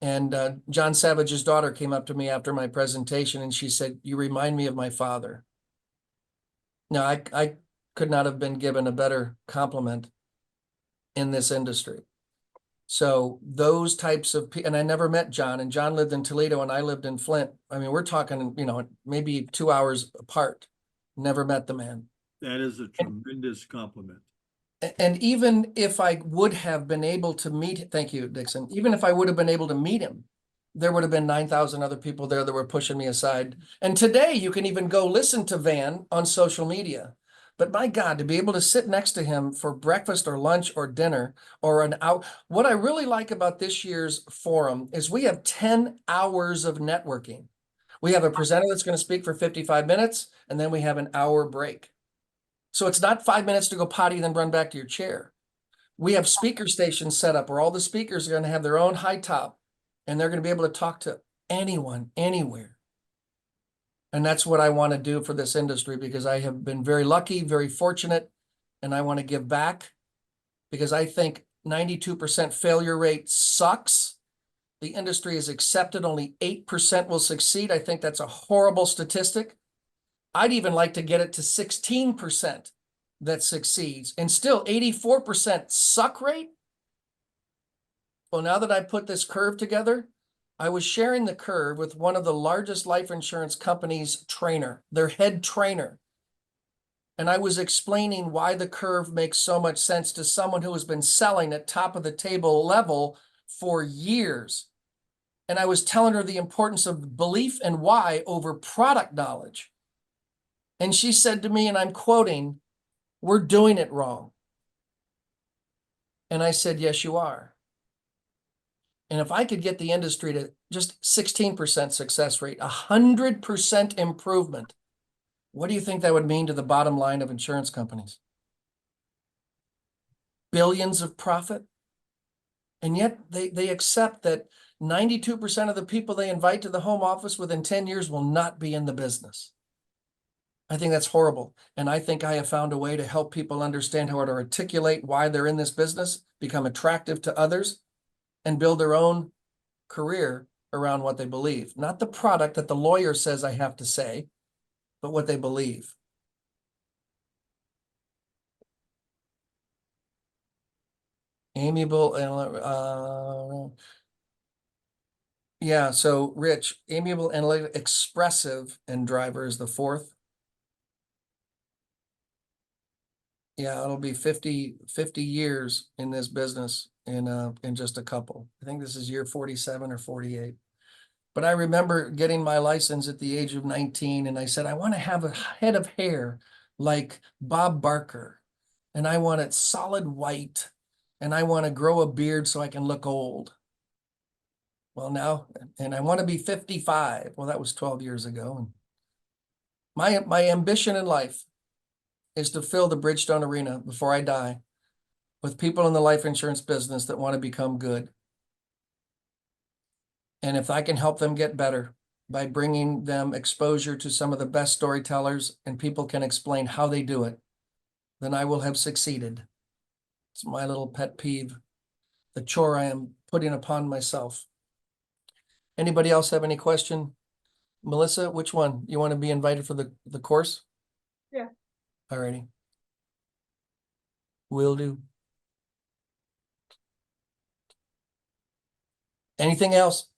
And John Savage's daughter came up to me after my presentation and she said, "You remind me of my father." Now, I could not have been given a better compliment in this industry. So those types of people, and I never met John, and John lived in Toledo and I lived in Flint. I mean, we're talking, maybe 2 hours apart. Never met the man. That is a tremendous compliment. And even if I would have been able to meet, thank you, Dixon, even if I would have been able to meet him, there would have been 9,000 other people there that were pushing me aside. And today you can even go listen to Van on social media. But my God, to be able to sit next to him for breakfast or lunch or dinner or an hour. What I really like about this year's forum is we have 10 hours of networking. We have a presenter that's going to speak for 55 minutes, and then we have an hour break. So it's not 5 minutes to go potty, then run back to your chair. We have speaker stations set up where all the speakers are going to have their own high top, and they're going to be able to talk to anyone, anywhere. And that's what I want to do for this industry, because I have been very lucky, very fortunate, and I want to give back, because I think 92% failure rate sucks. The industry is accepted, only 8% will succeed. I think that's a horrible statistic. I'd even like to get it to 16% that succeeds, and still 84% suck rate. Well, now that I put this curve together, I was sharing the curve with one of the largest life insurance companies' trainer, their head trainer. And I was explaining why the curve makes so much sense to someone who has been selling at top of the table level for years. And I was telling her the importance of belief and why over product knowledge. And she said to me, and I'm quoting, "We're doing it wrong." And I said, "Yes, you are." And if I could get the industry to just 16% success rate, 100% improvement, what do you think that would mean to the bottom line of insurance companies? Billions of profit. And yet they accept that 92% of the people they invite to the home office within 10 years will not be in the business. I think that's horrible. And I think I have found a way to help people understand how to articulate why they're in this business, become attractive to others, and build their own career around what they believe. Not the product that the lawyer says I have to say, but what they believe. Amiable and yeah, so Rich, amiable, analytic, expressive, and driver is the fourth. Yeah, it'll be 50 years in this business in just a couple. I think this is year 47 or 48. But I remember getting my license at the age of 19, and I said, I want to have a head of hair like Bob Barker, and I want it solid white, and I want to grow a beard so I can look old. Well, now, and I want to be 55. Well, that was 12 years ago. And my ambition in life is to fill the Bridgestone Arena before I die with people in the life insurance business that want to become good. And if I can help them get better, by bringing them exposure to some of the best storytellers and people can explain how they do it, then I will have succeeded. It's my little pet peeve, the chore I am putting upon myself. Anybody else have any question? Melissa, which one? You want to be invited for the course? Yeah. Alrighty. Will do. Anything else?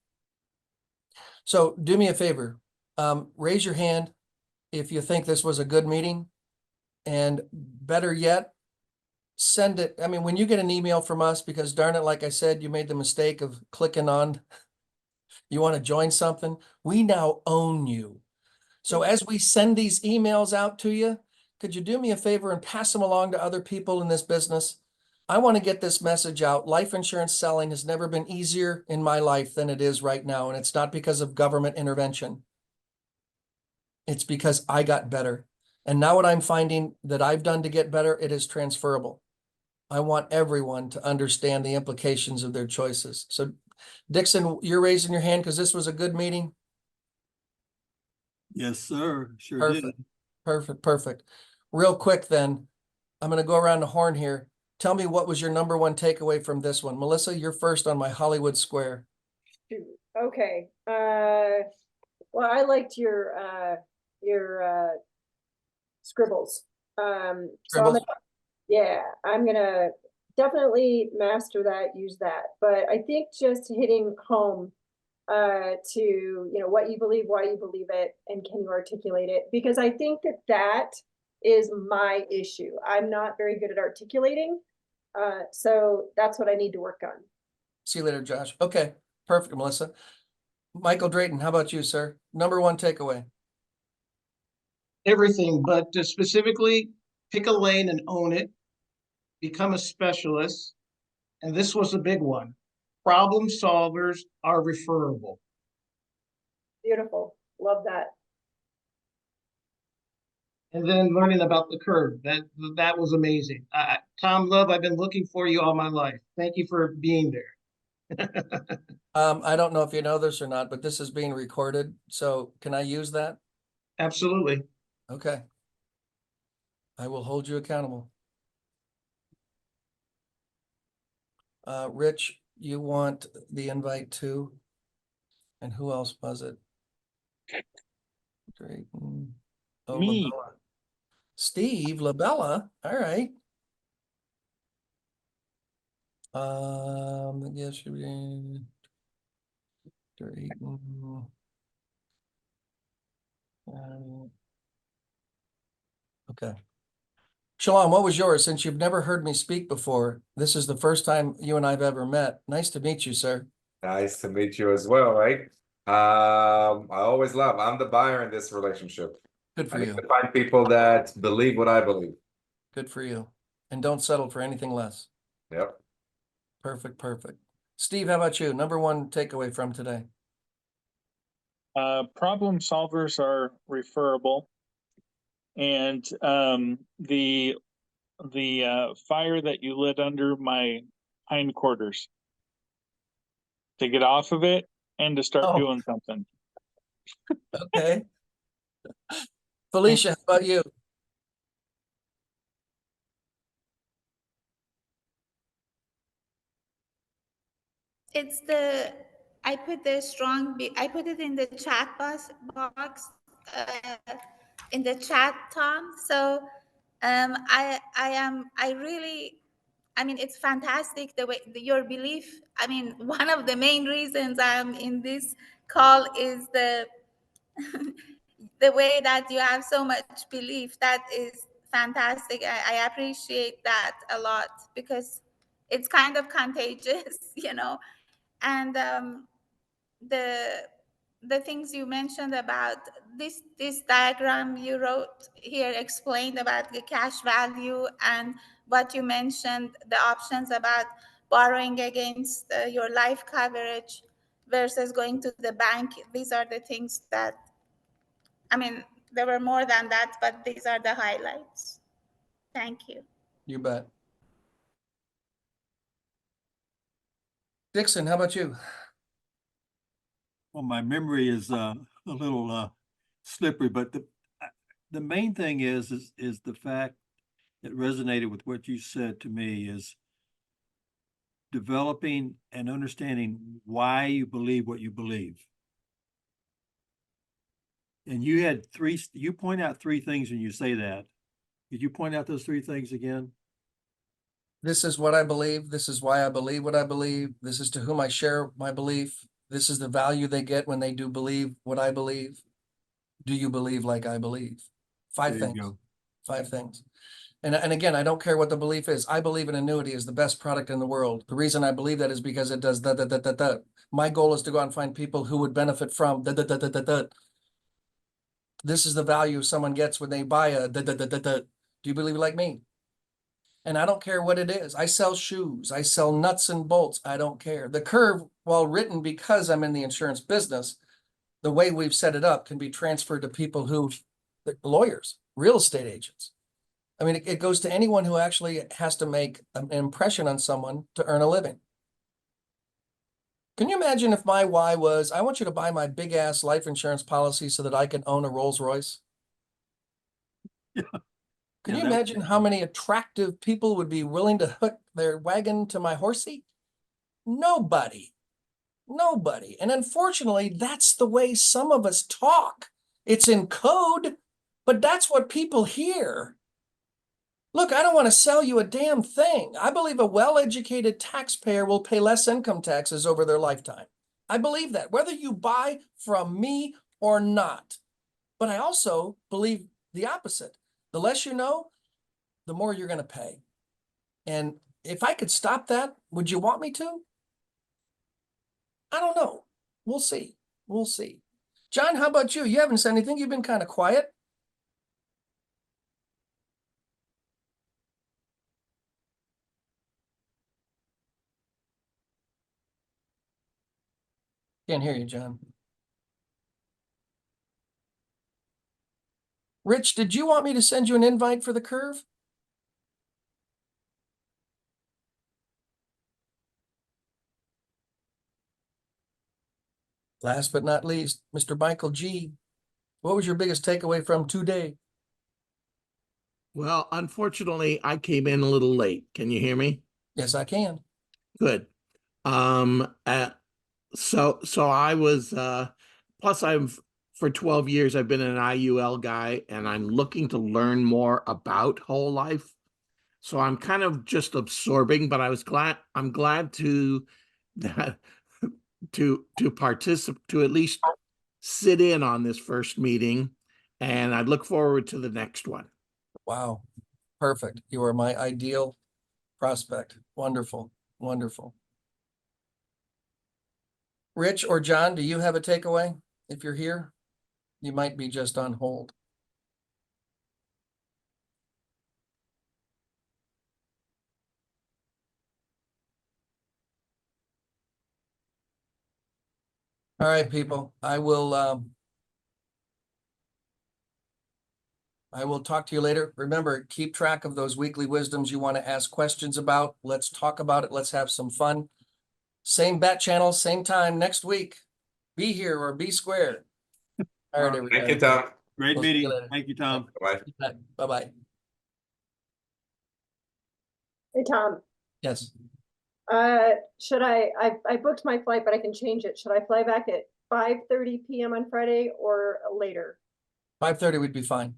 So do me a favor, raise your hand if you think this was a good meeting. And better yet, send it. I mean, when you get an email from us, because darn it, like I said, you made the mistake of clicking on, you want to join something, we now own you. So as we send these emails out to you, could you do me a favor and pass them along to other people in this business? I want to get this message out. Life insurance selling has never been easier in my life than it is right now. And it's not because of government intervention. It's because I got better. And now what I'm finding that I've done to get better, it is transferable. I want everyone to understand the implications of their choices. So Dixon, you're raising your hand because this was a good meeting. Yes, sir. Sure did. Perfect, perfect, perfect. Real quick then, I'm going to go around the horn here. Tell me what was your number one takeaway from this one? Melissa, you're first on my Hollywood Square. Shoot. Okay. Well, I liked your scribbles. So I'm Scribbles? yeah, I'm gonna definitely master that, use that. But I think just hitting home to, you know, what you believe, why you believe it, and can you articulate it? Because I think that that is my issue. I'm not very good at articulating. So that's what I need to work on. See you later, Josh. Okay, perfect, Melissa. Michael Drayton, how about you, sir? Number one takeaway. Everything, but specifically pick a lane and own it, become a specialist. And this was a big one. Problem solvers are referable. Beautiful. Love that. And then learning about the curve. That was amazing. Tom Love, I've been looking for you all my life. Thank you for being there. I don't know if you know this or not, but this is being recorded. So can I use that? Absolutely. Okay. I will hold you accountable. Rich, you want the invite too? And who else was it? Drayton. Oh, Me. Labella. Steve Labella. All right. I guess should be Drayton. Okay. Shalom, what was yours? Since you've never heard me speak before, this is the first time you and I've ever met. Nice to meet you, sir. Nice to meet you as well, right? I always love, I'm the buyer in this relationship. Good for I need you. to find people that believe what I believe. Good for you. And don't settle for anything less. Yep. Perfect, perfect. Steve, how about you? Number one takeaway from today. Problem solvers are referable. And the fire that you lit under my hindquarters, to get off of it and to start Oh. doing something. Okay. Felicia, how about you? It's the, I put the I put it in the chat box in the chat, Tom. So I really, I mean, it's fantastic the way your belief. I mean, one of the main reasons I'm in this call is the the way that you have so much belief. That is fantastic. I appreciate that a lot because it's kind of contagious, you know. And the things you mentioned about this diagram you wrote here explained about the cash value, and what you mentioned, the options about borrowing against your life coverage versus going to the bank. These are the things that, I mean, there were more than that, but these are the highlights. Thank you. You bet. Dixon, how about you? Well, my memory is a little slippery, but the main thing is the fact that resonated with what you said to me is developing and understanding why you believe what you believe. And you had you point out three things when you say that. Could you point out those three things again? This is what I believe. This is why I believe what I believe. This is to whom I share my belief. This is the value they get when they do believe what I believe. Do you believe like I believe? Five There you things. go. 5 things. And again, I don't care what the belief is. I believe an annuity is the best product in the world. The reason I believe that is because it does that. My goal is to go out and find people who would benefit from that. This is the value someone gets when they buy a Do you believe it like me? And I don't care what it is. I sell shoes. I sell nuts and bolts. I don't care. The curve, while written because I'm in the insurance business, the way we've set it up can be transferred to people who, lawyers, real estate agents. I mean, it goes to anyone who actually has to make an impression on someone to earn a living. Can you imagine if my why was, I want you to buy my big ass life insurance policy so that I can own a Rolls Royce? Yeah. Can Yeah, you that- imagine how many attractive people would be willing to hook their wagon to my horsey? Nobody. Nobody. And unfortunately, that's the way some of us talk. It's in code, but that's what people hear. Look, I don't want to sell you a damn thing. I believe a well-educated taxpayer will pay less income taxes over their lifetime. I believe that, whether you buy from me or not. But I also believe the opposite. The less you know, the more you're going to pay. And if I could stop that, would you want me to? I don't know. We'll see. We'll see. John, how about you? You haven't said anything. You've been kind of quiet. Can't hear you, John. Rich, did you want me to send you an invite for the curve? Last but not least, Mr. Michael G. What was your biggest takeaway from today? Well, unfortunately, I came in a little late. Can you hear me? Yes, I can. Good. So I was plus for 12 years I've been an IUL guy and I'm looking to learn more about whole life. So I'm kind of just absorbing, but I'm glad to participate, to at least sit in on this first meeting, and I look forward to the next one. Wow. Perfect. You are my ideal prospect. Wonderful. Wonderful. Rich or John, do you have a takeaway? If you're here, you might be just on hold. All right, people, I will talk to you later. Remember, keep track of those weekly wisdoms you want to ask questions about. Let's talk about it. Let's have some fun. Same bat channel, same time next week. Be here or be square. All right, everybody. Thank you, Tom. Great We'll see you meeting. later. Thank you, Tom. Bye. Bye-bye. Hey, Tom, Yes. should I booked my flight, but I can change it. Should I fly back at 5:30 p.m. on Friday or later? 5:30 would be fine.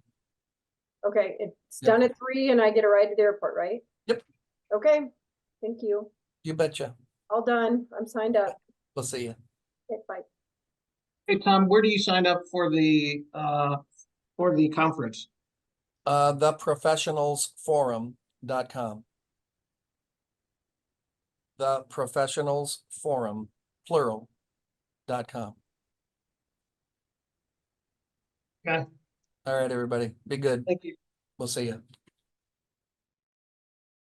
Okay, it's Yep. done at 3 and I get a ride to the airport, right? Yep. Okay, thank you. You betcha. All done. I'm signed up. We'll see you. Okay, bye. Hey, Tom, where do you sign up for the conference? theprofessionalsforum.com. Theprofessionalsforum, plural.com. Okay, All right, everybody. Be good. thank you. We'll see you.